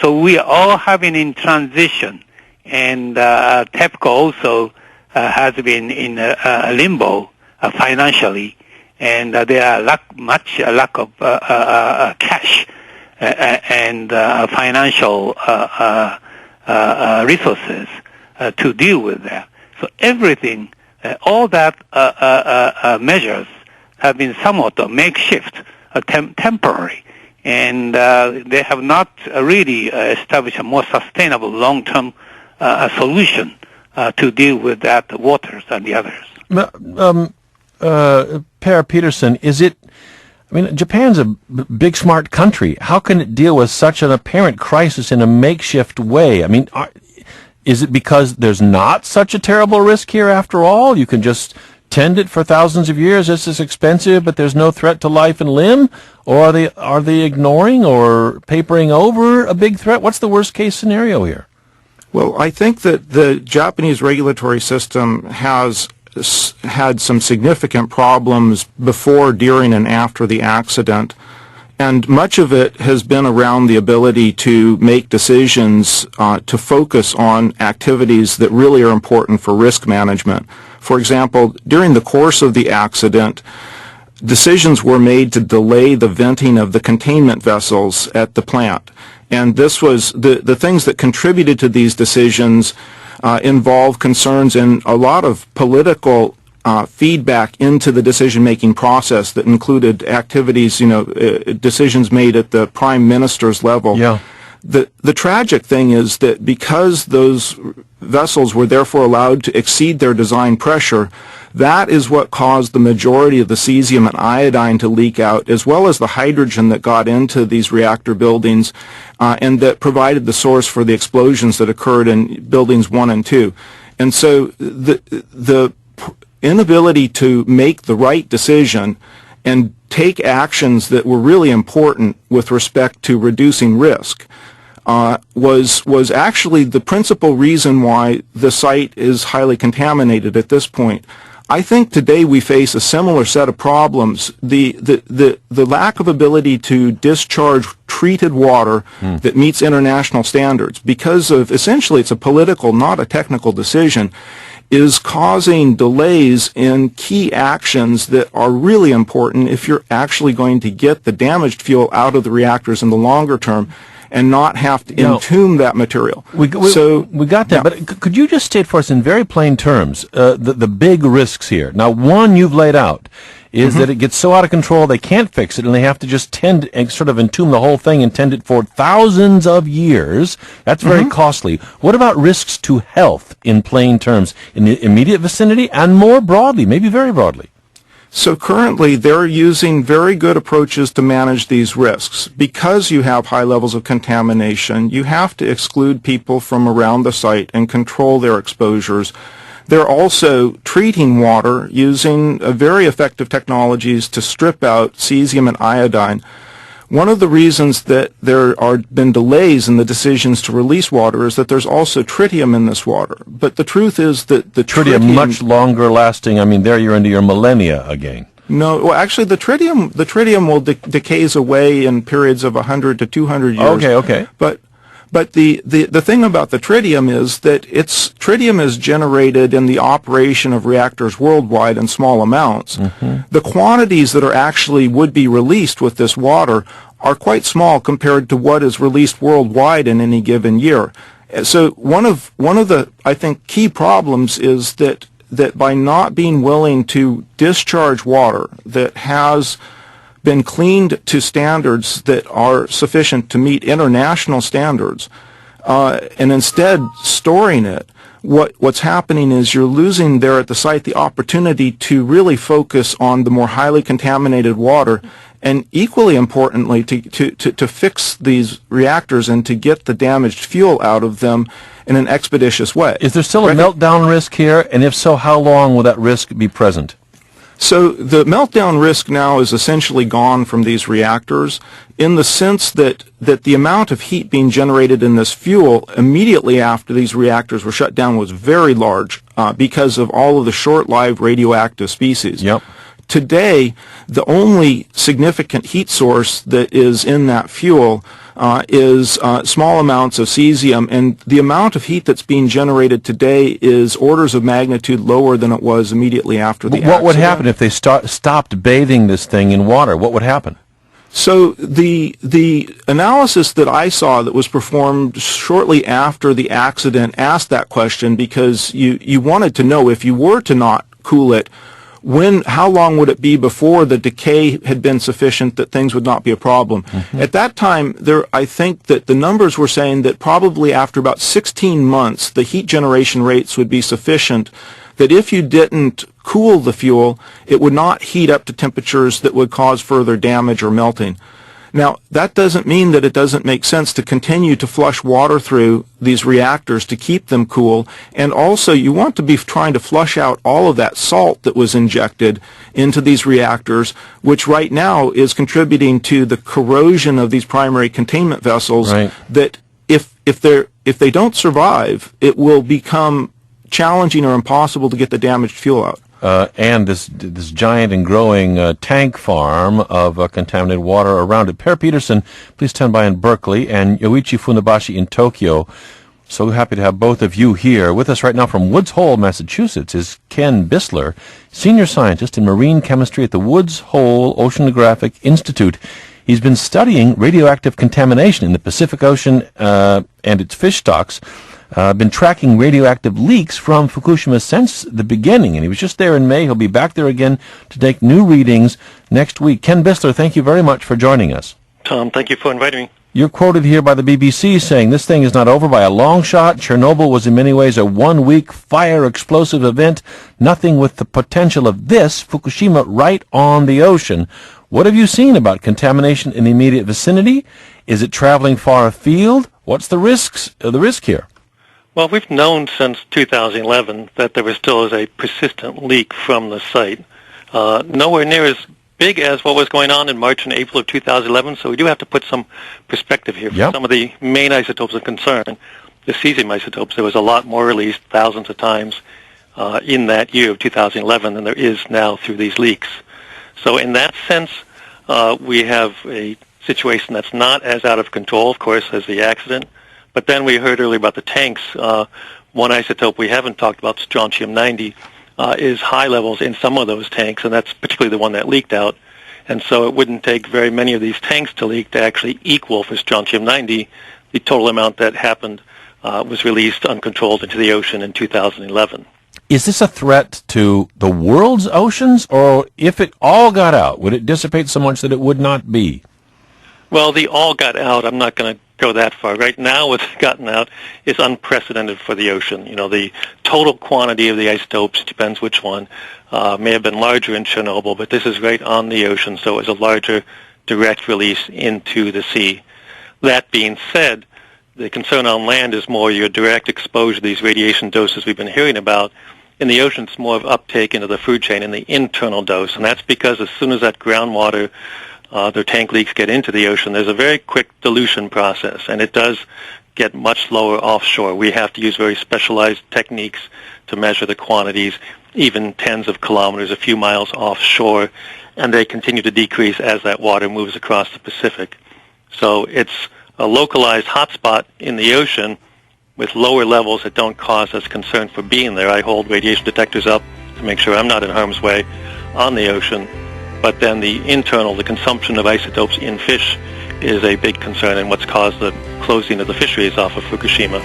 So we all have been in transition, and TEPCO also has been in limbo financially, and there are much lack of cash and financial resources to deal with that. So everything. All that measures have been somewhat makeshift, temporary, and they have not really established a more sustainable long-term solution to deal with that waters and the others. Per Peterson, Japan's a big, smart country. How can it deal with such an apparent crisis in a makeshift way? Is it because there's not such a terrible risk here after all? You can just tend it for thousands of years. This is expensive, but there's no threat to life and limb? Or are they ignoring or papering over a big threat? What's the worst case scenario here? Well, I think that the Japanese regulatory system has had some significant problems before, during, and after the accident. And much of it has been around the ability to make decisions to focus on activities that really are important for risk management. For example, during the course of the accident, decisions were made to delay the venting of the containment vessels at the plant. And this was the things that contributed to these decisions involve concerns and a lot of political feedback into the decision-making process that included activities, decisions made at the prime minister's level. Yeah. The tragic thing is that because those vessels were therefore allowed to exceed their design pressure, that is what caused the majority of the cesium and iodine to leak out, as well as the hydrogen that got into these reactor buildings and that provided the source for the explosions that occurred in buildings 1 and 2. And so the inability to make the right decision and take actions that were really important with respect to reducing risk was actually the principal reason why the site is highly contaminated at this point. I think today we face a similar set of problems. The lack of ability to discharge treated water that meets international standards, because of essentially it's a political, not a technical decision, is causing delays in key actions that are really important if you're actually going to get the damaged fuel out of the reactors in the longer term and not have to entomb that material. We got that, but could you just state for us in very plain terms the big risks here? Now, one you've laid out is that it gets so out of control they can't fix it, and they have to just tend and sort of entomb the whole thing and tend it for thousands of years. That's very costly. What about risks to health in plain terms in the immediate vicinity and more broadly, maybe very broadly? So currently, they're using very good approaches to manage these risks. Because you have high levels of contamination, you have to exclude people from around the site and control their exposures. They're also treating water using very effective technologies to strip out cesium and iodine. One of the reasons that there have been delays in the decisions to release water is that there's also tritium in this water. But the truth is that the tritium much longer lasting. I mean, there you're into your millennia again. No, well, actually, the tritium will decays away in periods of 100 to 200 years. Okay. But the thing about the tritium is that tritium is generated in the operation of reactors worldwide in small amounts. The quantities that are actually would be released with this water are quite small compared to what is released worldwide in any given year. So one of the, I think, key problems is that by not being willing to discharge water that has been cleaned to standards that are sufficient to meet international standards, and instead storing it, what's happening is you're losing there at the site the opportunity to really focus on the more highly contaminated water, and equally importantly to fix these reactors and to get the damaged fuel out of them in an expeditious way. Is there still a meltdown risk here? And if so, how long will that risk be present? So the meltdown risk now is essentially gone from these reactors in the sense that the amount of heat being generated in this fuel immediately after these reactors were shut down was very large because of all of the short-lived radioactive species. Today, the only significant heat source that is in that fuel is small amounts of cesium, and the amount of heat that's being generated today is orders of magnitude lower than it was immediately after the accident. What would happen if they stopped bathing this thing in water? What would happen? So the analysis that I saw that was performed shortly after the accident asked that question because you wanted to know if you were to not cool it, how long would it be before the decay had been sufficient that things would not be a problem? At that time, I think that the numbers were saying that probably after about 16 months, the heat generation rates would be sufficient that if you didn't cool the fuel, it would not heat up to temperatures that would cause further damage or melting. Now, that doesn't mean that it doesn't make sense to continue to flush water through these reactors to keep them cool, and also you want to be trying to flush out all of that salt that was injected into these reactors, which right now is contributing to the corrosion of these primary containment vessels that if they don't survive, it will become challenging or impossible to get the damaged fuel out. And this giant and growing tank farm of contaminated water around it. Per Peterson, please stand by in Berkeley, and Yoichi Funabashi in Tokyo. So happy to have both of you here. With us right now from Woods Hole, Massachusetts, is Ken Bissler, senior scientist in marine chemistry at the Woods Hole Oceanographic Institute. He's been studying radioactive contamination in the Pacific Ocean and its fish stocks. Been tracking radioactive leaks from Fukushima since the beginning, and he was just there in May. He'll be back there again to take new readings next week. Ken Bissler, thank you very much for joining us. Tom, thank you for inviting me. You're quoted here by the BBC saying, "This thing is not over by a long shot. Chernobyl was in many ways a one-week fire explosive event. Nothing with the potential of this, Fukushima, right on the ocean." What have you seen about contamination in the immediate vicinity? Is it traveling far afield? What's the risk here? Well, we've known since 2011 that there still is a persistent leak from the site. Nowhere near as big as what was going on in March and April of 2011, so we do have to put some perspective here. For some of the main isotopes of concern, the cesium isotopes, there was a lot more released, thousands of times, in that year of 2011 than there is now through these leaks. So in that sense, we have a situation that's not as out of control, of course, as the accident. But then we heard earlier about the tanks. One isotope we haven't talked about, strontium-90, is high levels in some of those tanks, and that's particularly the one that leaked out. And so it wouldn't take very many of these tanks to leak to actually equal for strontium-90 the total amount that happened was released uncontrolled into the ocean in 2011. Is this a threat to the world's oceans, or if it all got out, would it dissipate so much that it would not be? Well, the all got out, I'm not going to go that far. Right now, what's gotten out is unprecedented for the ocean. You know, the total quantity of the isotopes, depends which one, may have been larger in Chernobyl, but this is right on the ocean, so it's a larger direct release into the sea. That being said, the concern on land is more your direct exposure to these radiation doses we've been hearing about. In the ocean, it's more of uptake into the food chain in the internal dose, and that's because as soon as that groundwater, their tank leaks get into the ocean, there's a very quick dilution process, and it does get much lower offshore. We have to use very specialized techniques to measure the quantities, even tens of kilometers, a few miles offshore, and they continue to decrease as that water moves across the Pacific. So it's a localized hotspot in the ocean with lower levels that don't cause us concern for being there. I hold radiation detectors up to make sure I'm not in harm's way on the ocean. But then the internal, the consumption of isotopes in fish is a big concern and what's caused the closing of the fisheries off of Fukushima.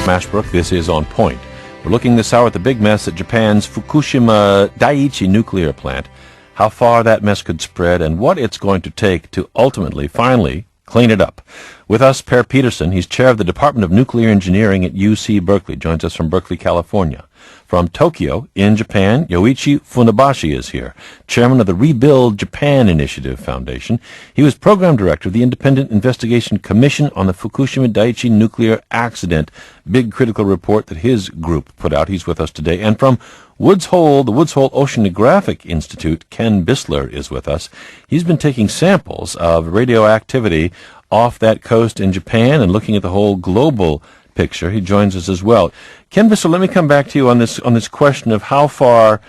Ashbrook, this is On Point. We're looking this hour at the big mess at Japan's Fukushima Daiichi nuclear plant, how far that mess could spread, and what it's going to take to ultimately, finally, clean it up. With us, Per Peterson. He's chair of the Department of Nuclear Engineering at UC Berkeley. Joins us from Berkeley, California. From Tokyo, in Japan, Yoichi Funabashi is here, chairman of the Rebuild Japan Initiative Foundation. He was program director of the Independent Investigation Commission on the Fukushima Daiichi nuclear accident, big critical report that his group put out. He's with us today. And from Woods Hole, the Woods Hole Oceanographic Institute, Ken Bissler is with us. He's been taking samples of radioactivity off that coast in Japan and looking at the whole global picture. He joins us as well. Ken Bissler, let me come back to you on this question of how far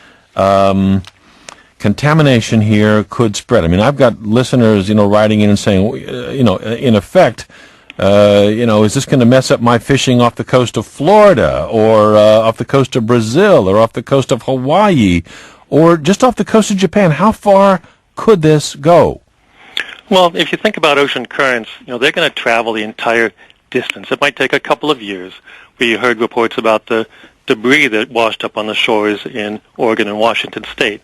contamination here could spread. I mean, I've got listeners, writing in and saying, in effect, is this going to mess up my fishing off the coast of Florida or off the coast of Brazil or off the coast of Hawaii or just off the coast of Japan? How far could this go? Well, if you think about ocean currents, they're going to travel the entire distance. It might take a couple of years. We heard reports about the debris that washed up on the shores in Oregon and Washington State.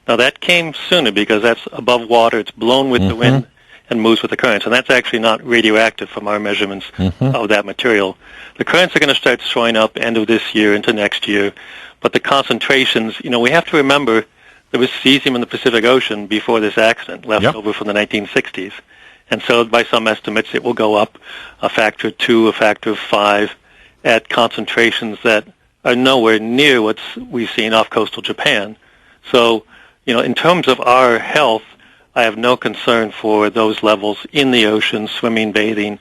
Now, that came sooner because that's above water. It's blown with the wind and moves with the currents, and that's actually not radioactive from our measurements of that material. The currents are going to start showing up end of this year into next year, but the concentrations, we have to remember there was cesium in the Pacific Ocean before this accident, left over from the 1960s. And so by some estimates, it will go up a factor of 2, a factor of 5 at concentrations that are nowhere near what we've seen off coastal Japan. So, in terms of our health, I have no concern for those levels in the ocean, swimming, bathing,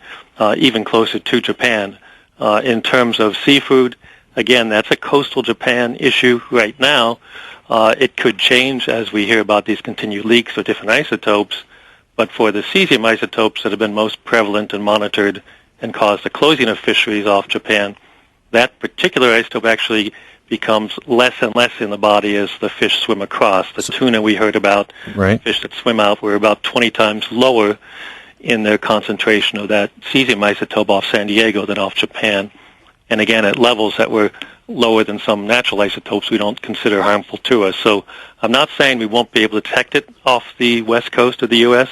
even closer to Japan. In terms of seafood, again, that's a coastal Japan issue right now. It could change as we hear about these continued leaks of different isotopes. But for the cesium isotopes that have been most prevalent and monitored and caused the closing of fisheries off Japan, that particular isotope actually becomes less and less in the body as the fish swim across. The tuna we heard about, fish that swim out, were about 20 times lower in their concentration of that cesium isotope off San Diego than off Japan. And again, at levels that were lower than some natural isotopes we don't consider harmful to us. So I'm not saying we won't be able to detect it off the west coast of the U.S.,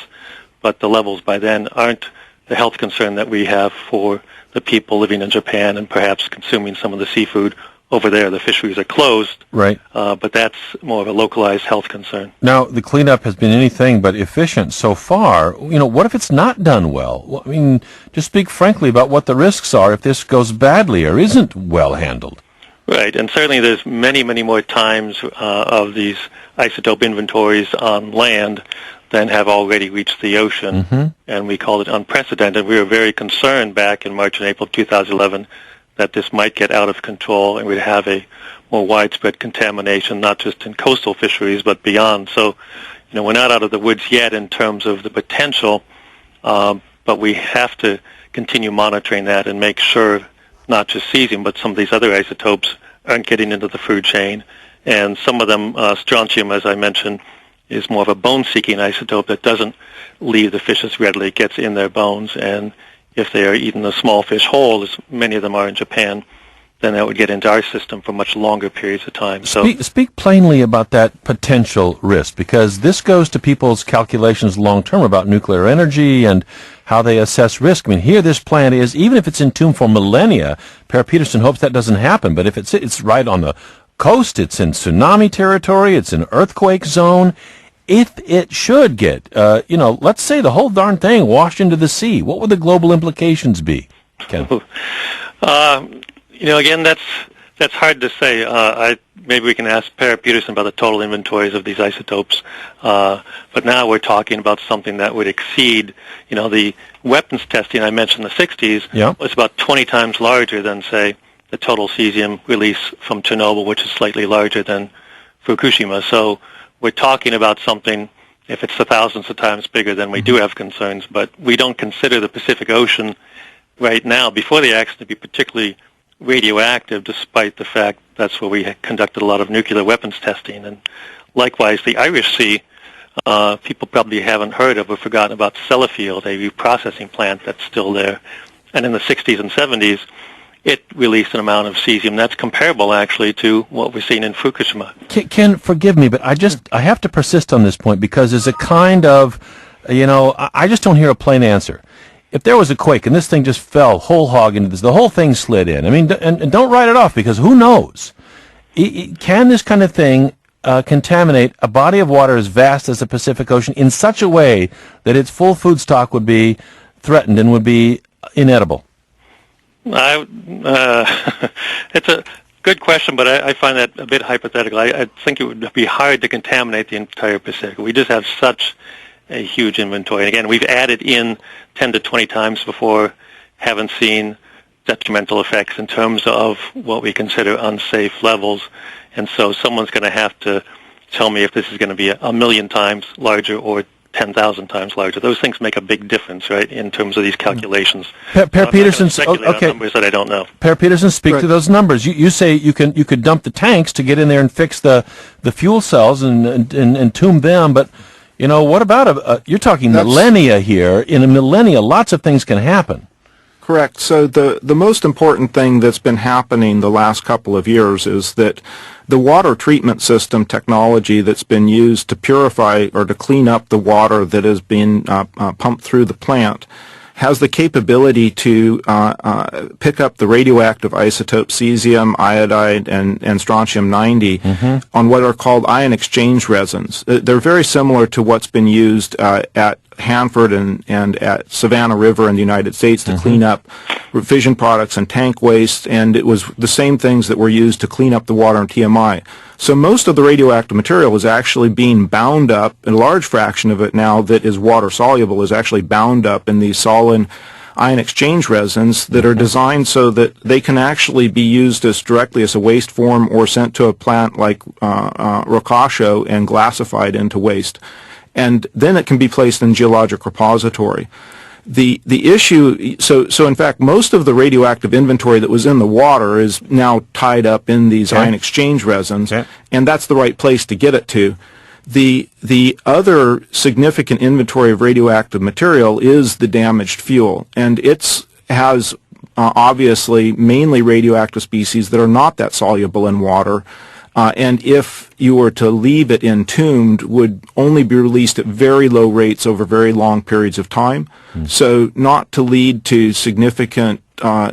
but the levels by then aren't the health concern that we have for the people living in Japan and perhaps consuming some of the seafood over there. The fisheries are closed, but that's more of a localized health concern. Now, the cleanup has been anything but efficient so far. What if it's not done well? I mean, just speak frankly about what the risks are if this goes badly or isn't well handled. Right, and certainly there's many, many more times of these isotope inventories on land than have already reached the ocean, and we called it unprecedented. We were very concerned back in March and April 2011 that this might get out of control and we'd have a more widespread contamination, not just in coastal fisheries, but beyond. So, we're not out of the woods yet in terms of the potential, but we have to continue monitoring that and make sure not just cesium, but some of these other isotopes aren't getting into the food chain. And some of them, strontium, as I mentioned, is more of a bone-seeking isotope that doesn't leave the fishes readily. It gets in their bones, and if they are eating the small fish whole, as many of them are in Japan, then that would get into our system for much longer periods of time. So, Speak plainly about that potential risk, because this goes to people's calculations long-term about nuclear energy and how they assess risk. I mean, here this plant is, even if it's entombed for millennia, Per Peterson hopes that doesn't happen, but if it's right on the coast, it's in tsunami territory, it's in earthquake zone. If it should get, let's say the whole darn thing washed into the sea, what would the global implications be, Ken? Again, that's hard to say. Maybe we can ask Per Peterson about the total inventories of these isotopes. But now we're talking about something that would exceed, the weapons testing I mentioned in the 60s was about 20 times larger than, say, the total cesium release from Chernobyl, which is slightly larger than Fukushima. So we're talking about something, if it's thousands of times bigger, then we do have concerns. But we don't consider the Pacific Ocean right now, before the accident, to be particularly radioactive, despite the fact that's where we conducted a lot of nuclear weapons testing. And likewise, the Irish Sea, people probably haven't heard of or forgotten about Sellafield, a reprocessing plant that's still there. And in the 60s and 70s, it released an amount of cesium that's comparable, actually, to what we're seeing in Fukushima. Ken, forgive me, but I have to persist on this point, because there's a kind of, I just don't hear a plain answer. If there was a quake and this thing just fell whole hog into this, the whole thing slid in. I mean, and don't write it off, because who knows? Can this kind of thing contaminate a body of water as vast as the Pacific Ocean in such a way that its full food stock would be threatened and would be inedible? It's a good question, but I find that a bit hypothetical. I think it would be hard to contaminate the entire Pacific. We just have such a huge inventory. And again, we've added in 10 to 20 times before, haven't seen detrimental effects in terms of what we consider unsafe levels. And so someone's going to have to tell me if this is going to be a million times larger or 10,000 times larger. Those things make a big difference, right, in terms of these calculations. Per Peterson, okay. Numbers that I don't know. Per Peterson, speak to those numbers. You say you could dump the tanks to get in there and fix the fuel cells and entomb them, but what about you're talking millennia here. In a millennia, lots of things can happen. Correct. So the most important thing that's been happening the last couple of years is that the water treatment system technology that's been used to purify or to clean up the water that has been pumped through the plant has the capability to pick up the radioactive isotope cesium, iodide, and strontium-90 on what are called ion exchange resins. They're very similar to what's been used at Hanford and at Savannah River in the United States to clean up fission products and tank waste, and it was the same things that were used to clean up the water in TMI. So most of the radioactive material is actually being bound up, and a large fraction of it now that is water soluble is actually bound up in these solid ion exchange resins that are designed so that they can actually be used as directly as a waste form or sent to a plant like Rokasho and glassified into waste. And then it can be placed in geologic repository. The issue, so in fact, most of the radioactive inventory that was in the water is now tied up in these ion exchange resins, and that's the right place to get it to. The other significant inventory of radioactive material is the damaged fuel, and it has obviously mainly radioactive species that are not that soluble in water. And if you were to leave it entombed, would only be released at very low rates over very long periods of time. So not to lead to significant,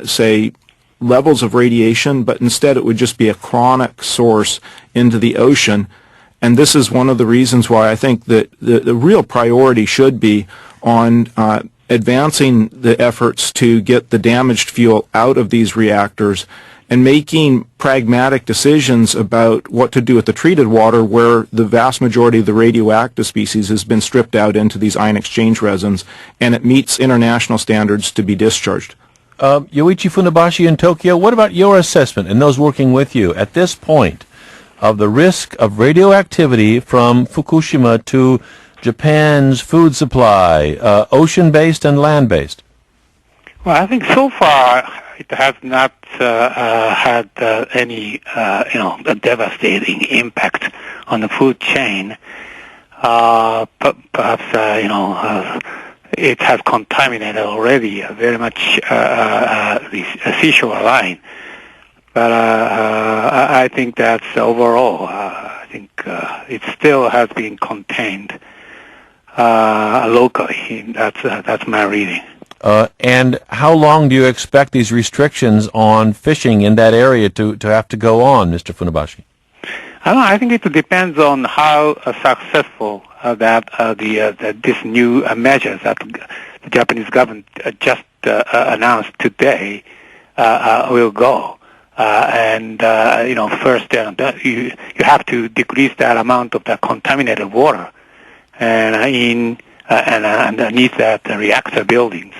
say, levels of radiation, but instead it would just be a chronic source into the ocean. And this is one of the reasons why I think that the real priority should be on advancing the efforts to get the damaged fuel out of these reactors and making pragmatic decisions about what to do with the treated water where the vast majority of the radioactive species has been stripped out into these ion exchange resins, and it meets international standards to be discharged. Yoichi Funabashi in Tokyo, what about your assessment and those working with you at this point of the risk of radioactivity from Fukushima to Japan's food supply, ocean-based and land-based? Well, I think so far it has not had any, devastating impact on the food chain. Perhaps, it has contaminated already very much the seashore line. But I think that's overall, I think it still has been contained locally. That's my reading. And how long do you expect these restrictions on fishing in that area to have to go on, Mr. Funabashi? I think it depends on how successful this new measures that the Japanese government just announced today will go. First you have to decrease that amount of the contaminated water and underneath that the reactor buildings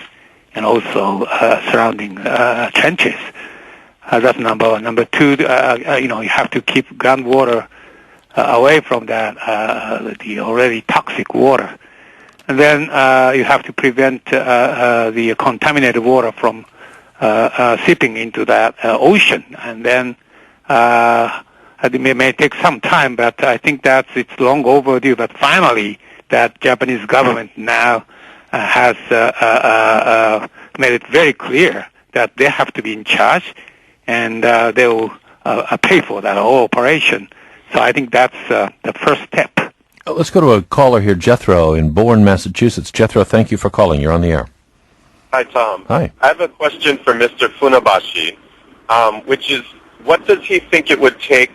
and also surrounding trenches. That's number one. Number two, you have to keep groundwater away from that the already toxic water, and then you have to prevent the contaminated water from seeping into that ocean. And then it may take some time, but I think it's long overdue. But finally, that Japanese government now has made it very clear that they have to be in charge, and they will pay for that whole operation. So I think that's the first step. Let's go to a caller here, Jethro in Bourne, Massachusetts. Jethro, thank you for calling. You're on the air. Hi, Tom. Hi. I have a question for Mr. Funabashi, which is, what does he think it would take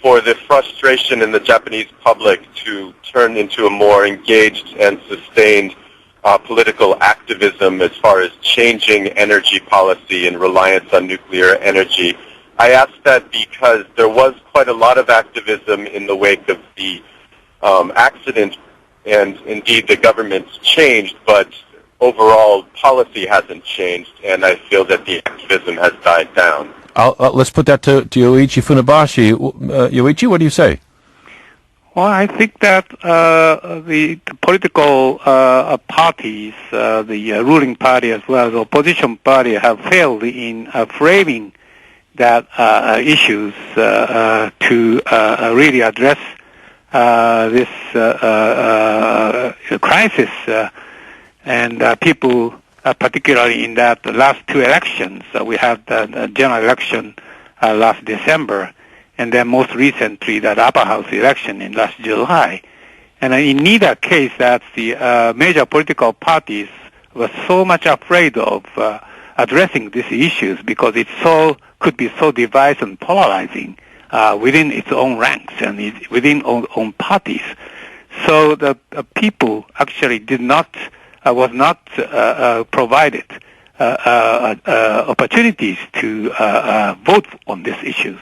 for the frustration in the Japanese public to turn into a more engaged and sustained political activism as far as changing energy policy and reliance on nuclear energy? I ask that because there was quite a lot of activism in the wake of the accident, and indeed the government's changed, but overall policy hasn't changed, and I feel that the activism has died down. Let's put that to Yoichi Funabashi. Yoichi, what do you say? Well, I think that the political parties, the ruling party as well as the opposition party, have failed in framing that issues to really address this crisis. And people, particularly in that last two elections, we had the general election last December, and then most recently that upper house election in last July. And in neither case that the major political parties were so much afraid of addressing these issues because it could be so divisive and polarizing within its own ranks and within own parties. So the people actually was not provided opportunities to vote on these issues.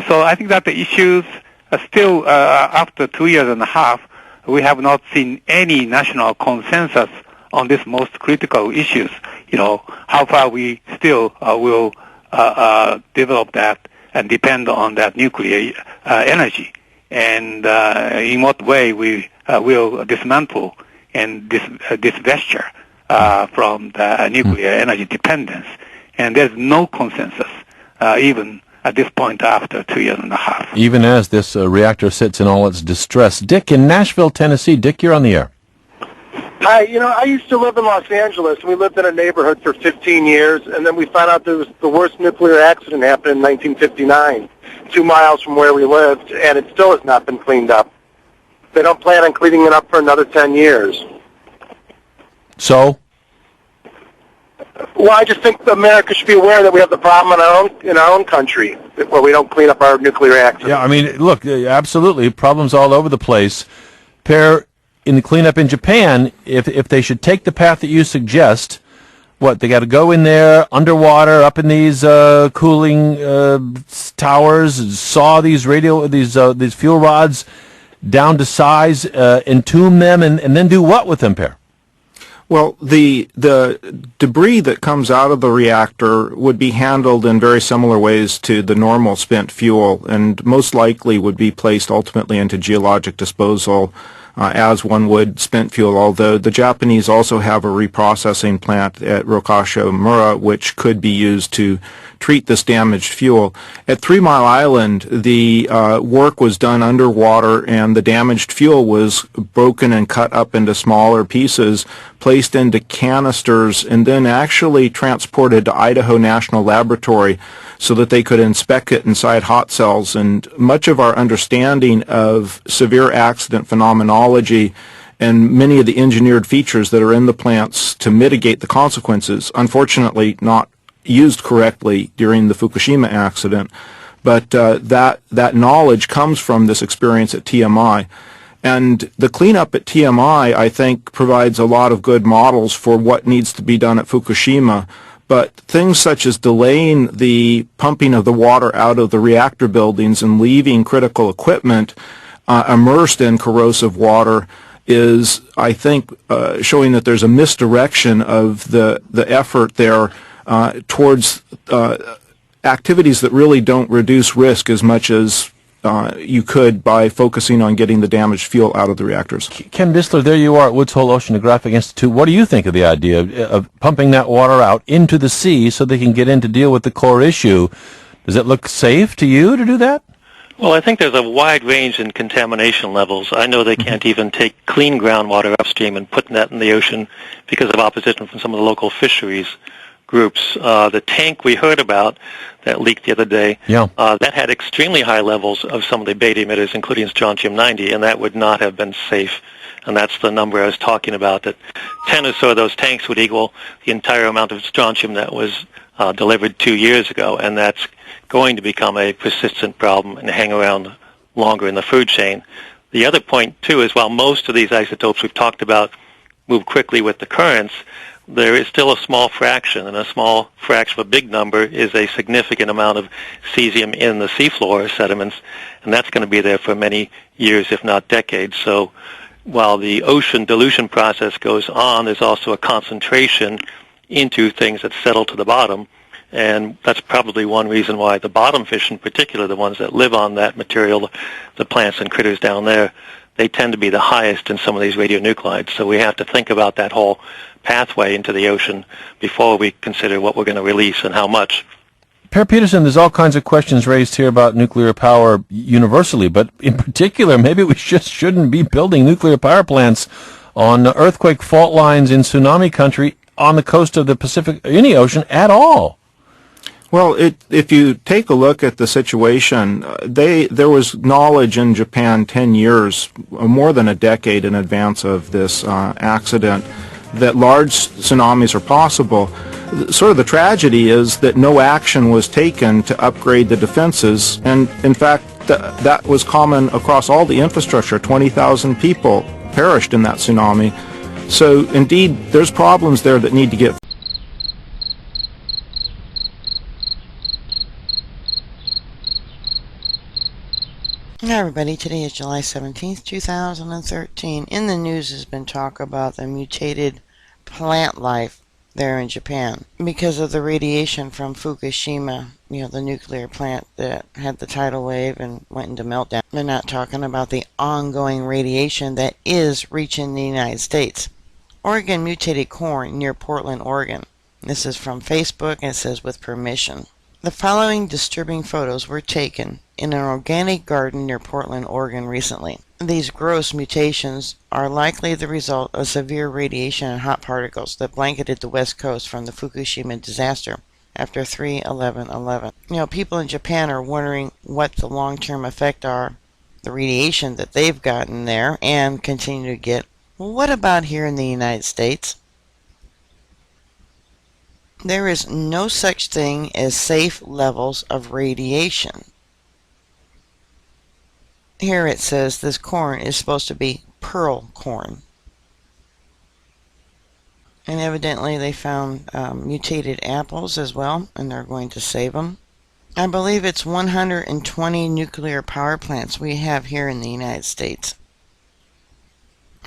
So I think that the issues are still, after 2 years and a half, we have not seen any national consensus on these most critical issues. How far we still will develop that and depend on that nuclear energy, and in what way we will dismantle and divesture from the nuclear energy dependence. And there's no consensus, even at this point after 2 years and a half. Even as this reactor sits in all its distress. Dick in Nashville, Tennessee. Dick, you're on the air. Hi, I used to live in Los Angeles, and we lived in a neighborhood for 15 years, and then we found out there was the worst nuclear accident happened in 1959, 2 miles from where we lived, and it still has not been cleaned up. They don't plan on cleaning it up for another 10 years. So? Well, I just think America should be aware that we have the problem in our own country, where we don't clean up our nuclear accidents. Yeah, I mean, look, absolutely, problems all over the place. In the cleanup in Japan, if they should take the path that you suggest what, they got to go in there underwater, up in these cooling towers, saw these these fuel rods down to size, entomb them, and then do what with them, Per? Well, the debris that comes out of the reactor would be handled in very similar ways to the normal spent fuel, and most likely would be placed ultimately into geologic disposal as one would spent fuel, although the Japanese also have a reprocessing plant at Rokasho-mura which could be used to treat this damaged fuel. At 3 Mile Island, the work was done underwater, and the damaged fuel was broken and cut up into smaller pieces, placed into canisters, and then actually transported to Idaho National Laboratory so that they could inspect it inside hot cells. And much of our understanding of severe accident phenomenology and many of the engineered features that are in the plants to mitigate the consequences, unfortunately not used correctly during the Fukushima accident, but that knowledge comes from this experience at TMI. And the cleanup at TMI, I think, provides a lot of good models for what needs to be done at Fukushima. But things such as delaying the pumping of the water out of the reactor buildings and leaving critical equipment immersed in corrosive water is, I think, showing that there's a misdirection of the effort there towards activities that really don't reduce risk as much as you could by focusing on getting the damaged fuel out of the reactors. Ken Bisler, there you are at Woods Hole Oceanographic Institute. What do you think of the idea of pumping that water out into the sea so they can get in to deal with the core issue? Does it look safe to you to do that? Well, I think there's a wide range in contamination levels. I know they can't even take clean groundwater upstream and put that in the ocean because of opposition from some of the local fisheries groups. The tank we heard about that leaked the other day, that had extremely high levels of some of the beta emitters, including strontium-90, and that would not have been safe. And that's the number I was talking about, that 10 or so of those tanks would equal the entire amount of strontium that was delivered 2 years ago, and that's going to become a persistent problem and hang around longer in the food chain. The other point, too, is while most of these isotopes we've talked about move quickly with the currents, there is still a small fraction, and a small fraction of a big number is a significant amount of cesium in the seafloor sediments, and that's going to be there for many years, if not decades. So while the ocean dilution process goes on, there's also a concentration into things that settle to the bottom, and that's probably one reason why the bottom fish in particular, the ones that live on that material, the plants and critters down there, they tend to be the highest in some of these radionuclides. So we have to think about that whole pathway into the ocean before we consider what we're going to release and how much. Per Peterson, there's all kinds of questions raised here about nuclear power universally, but in particular, maybe we just shouldn't be building nuclear power plants on earthquake fault lines in tsunami country on the coast of the Pacific, any ocean at all. Well, if you take a look at the situation, there was knowledge in Japan 10 years, more than a decade in advance of this accident, that large tsunamis are possible. Sort of the tragedy is that no action was taken to upgrade the defenses, and in fact that was common across all the infrastructure. 20,000 people perished in that tsunami. So indeed, there's problems there that need to get. Hi everybody, today is July 17th, 2013. In the news has been talk about the mutated plant life there in Japan because of the radiation from Fukushima, the nuclear plant that had the tidal wave and went into meltdown. They're not talking about the ongoing radiation that is reaching the United States. Oregon mutated corn near Portland, Oregon. This is from Facebook, and it says with permission. The following disturbing photos were taken in an organic garden near Portland, Oregon recently. These gross mutations are likely the result of severe radiation and hot particles that blanketed the west coast from the Fukushima disaster after 3/11/11. People in Japan are wondering what the long-term effect are, the radiation that they've gotten there and continue to get. Well, what about here in the United States? There is no such thing as safe levels of radiation. Here it says this corn is supposed to be pearl corn. And evidently they found mutated apples as well, and they're going to save them. I believe it's 120 nuclear power plants we have here in the United States.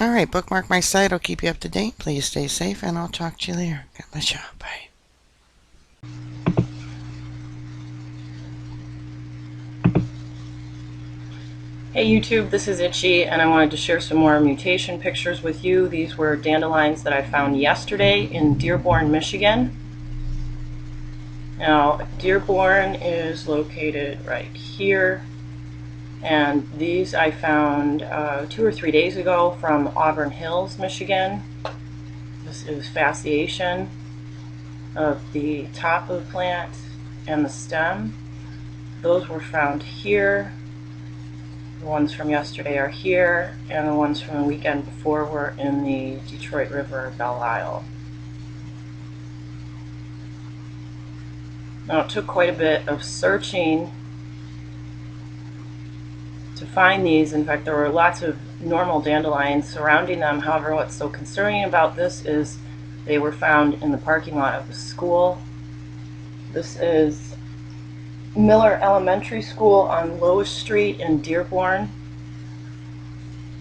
Alright, bookmark my site. I'll keep you up to date. Please stay safe, and I'll talk to you later. God bless you. Bye. Hey YouTube, this is Itchy, and I wanted to share some more mutation pictures with you. These were dandelions that I found yesterday in Dearborn, Michigan. Now, Dearborn is located right here, and these I found 2 or 3 days ago from Auburn Hills, Michigan. This is fasciation of the top of the plant and the stem. Those were found here. The ones from yesterday are here, and the ones from the weekend before were in the Detroit River, Belle Isle. Now, it took quite a bit of searching to find these. In fact, there were lots of normal dandelions surrounding them. However, what's so concerning about this is they were found in the parking lot of the school. This is Miller Elementary School on Lois Street in Dearborn,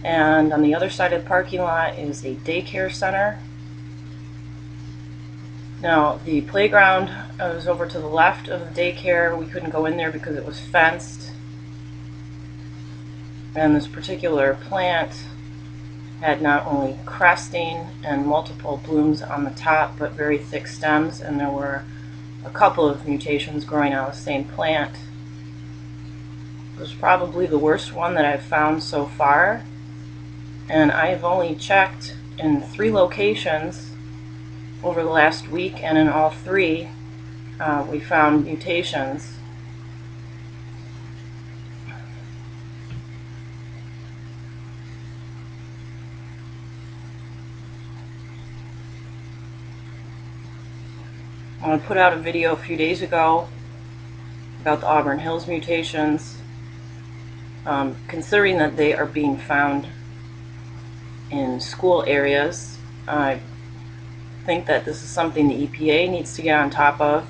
and on the other side of the parking lot is a daycare center. Now, the playground was over to the left of the daycare. We couldn't go in there because it was fenced, and this particular plant had not only cresting and multiple blooms on the top, but very thick stems, and there were a couple of mutations growing out of the same plant. It was probably the worst one that I've found so far, and I have only checked in 3 locations over the last week, and in all 3 we found mutations. I put out a video a few days ago about the Auburn Hills mutations. Considering that they are being found in school areas, I think that this is something the EPA needs to get on top of.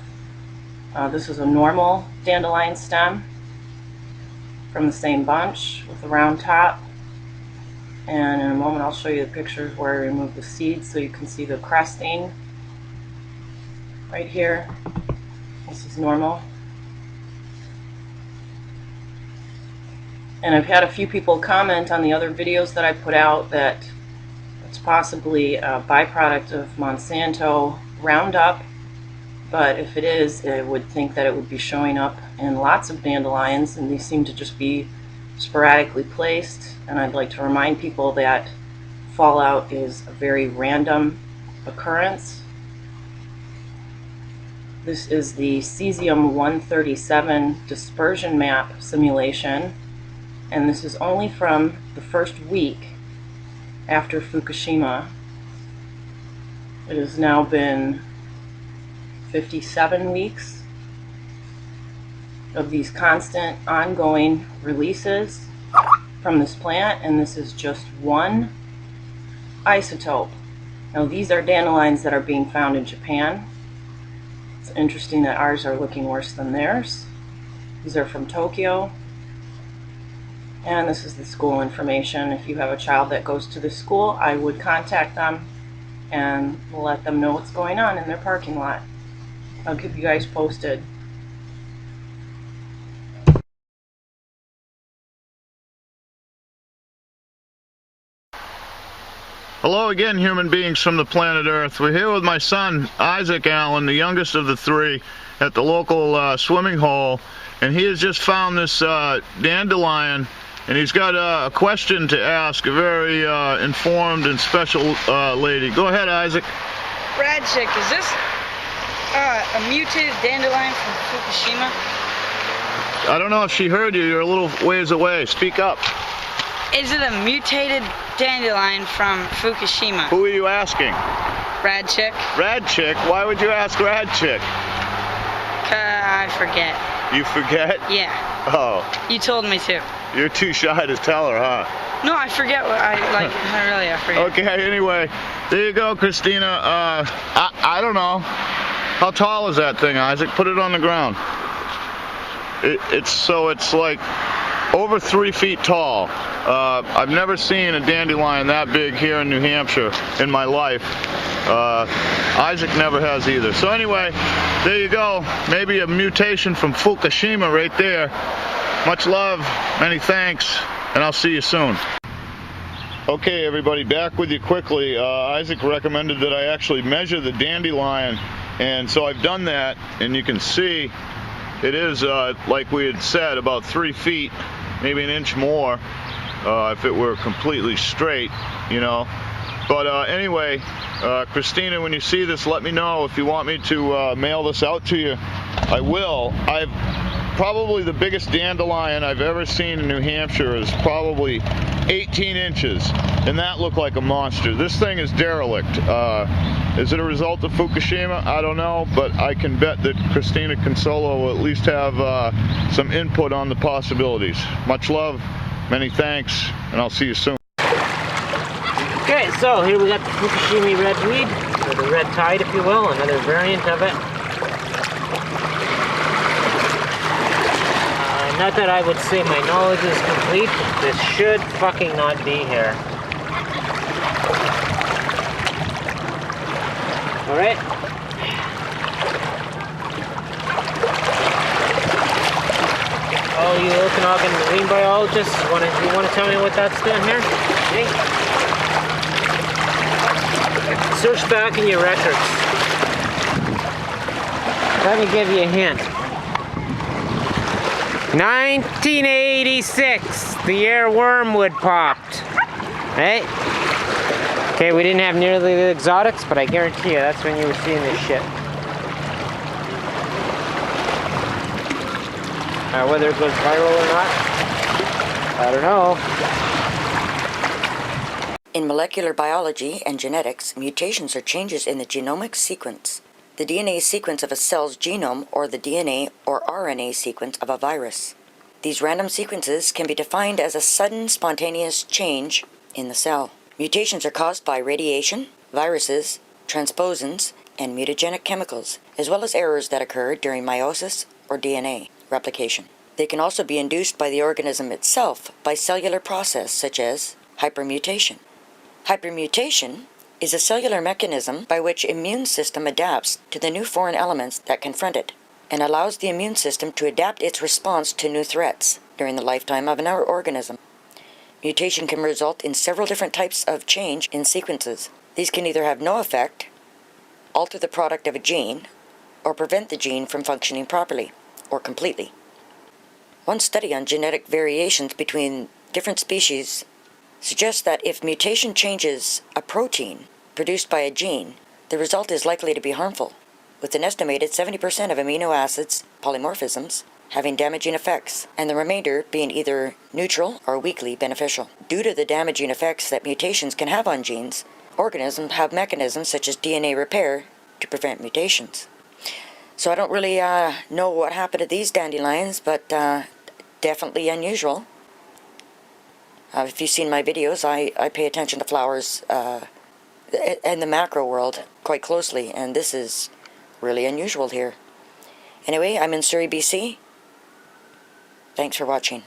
This is a normal dandelion stem from the same bunch with a round top. And in a moment I'll show you the pictures where I removed the seeds so you can see the cresting. Right here, this is normal. And I've had a few people comment on the other videos that I put out that it's possibly a byproduct of Monsanto Roundup, but if it is, I would think that it would be showing up in lots of dandelions, and these seem to just be sporadically placed. And I'd like to remind people that fallout is a very random occurrence. This is the cesium-137 dispersion map simulation, and this is only from the first week after Fukushima. It has now been 57 weeks of these constant ongoing releases from this plant, and this is just one isotope. Now, these are dandelions that are being found in Japan. It's interesting that ours are looking worse than theirs. These are from Tokyo. And this is the school information. If you have a child that goes to this school, I would contact them and let them know what's going on in their parking lot. I'll keep you guys posted. Hello again, human beings from the planet Earth. We're here with my son, Isaac Allen, the youngest of the 3, at the local swimming hole, and he has just found this dandelion, and he's got a question to ask a very informed and special lady. Go ahead, Isaac. Brad Chick, is this a mutated dandelion from Fukushima? I don't know if she heard you. You're a little ways away. Speak up. Is it a mutated dandelion from Fukushima? Who are you asking? Brad Chick. Brad Chick? Why would you ask Brad Chick? I forget. You forget? Yeah. Oh. You told me to. You're too shy to tell her, huh? No, I forget what I forget. Okay, anyway, there you go, Christina. I don't know. How tall is that thing, Isaac? Put it on the ground. It's like over 3 feet tall. I've never seen a dandelion that big here in New Hampshire in my life. Isaac never has either. So anyway, there you go. Maybe a mutation from Fukushima right there. Much love, many thanks, and I'll see you soon. Okay, everybody, back with you quickly. Isaac recommended that I actually measure the dandelion, and so I've done that, and you can see it is, like we had said, about 3 feet, maybe an inch more, if it were completely straight, you know. But anyway, Christina, when you see this, let me know if you want me to mail this out to you. I will. Probably the biggest dandelion I've ever seen in New Hampshire is probably 18 inches, and that looked like a monster. This thing is derelict. Is it a result of Fukushima? I don't know, but I can bet that Christina Consolo will at least have some input on the possibilities. Much love, many thanks, and I'll see you soon. Okay, so here we got the Fukushima redweed, or the red tide, if you will, another variant of it. Not that I would say my knowledge is complete. This should fucking not be here. Alright. All you Okanagan marine biologists, you want to tell me what that's doing here? Okay. Search back in your records. Let me give you a hint. 1986, the year wormwood popped. Hey? Okay, we didn't have nearly the exotics, but I guarantee you that's when you were seeing this shit. Whether it goes viral or not, I don't know. In molecular biology and genetics, mutations are changes in the genomic sequence, the DNA sequence of a cell's genome, or the DNA or RNA sequence of a virus. These random sequences can be defined as a sudden spontaneous change in the cell. Mutations are caused by radiation, viruses, transposons, and mutagenic chemicals, as well as errors that occur during meiosis or DNA replication. They can also be induced by the organism itself by cellular process such as hypermutation. Hypermutation is a cellular mechanism by which immune system adapts to the new foreign elements that confront it, and allows the immune system to adapt its response to new threats during the lifetime of an organism. Mutation can result in several different types of change in sequences. These can either have no effect, alter the product of a gene, or prevent the gene from functioning properly, or completely. One study on genetic variations between different species suggests that if mutation changes a protein produced by a gene, the result is likely to be harmful, with an estimated 70% of amino acids polymorphisms having damaging effects, and the remainder being either neutral or weakly beneficial. Due to the damaging effects that mutations can have on genes, organisms have mechanisms such as DNA repair to prevent mutations. So I don't really know what happened to these dandelions, but definitely unusual. If you've seen my videos, I pay attention to flowers and the macro world quite closely, and this is really unusual here. Anyway, I'm in Surrey, BC. Thanks for watching.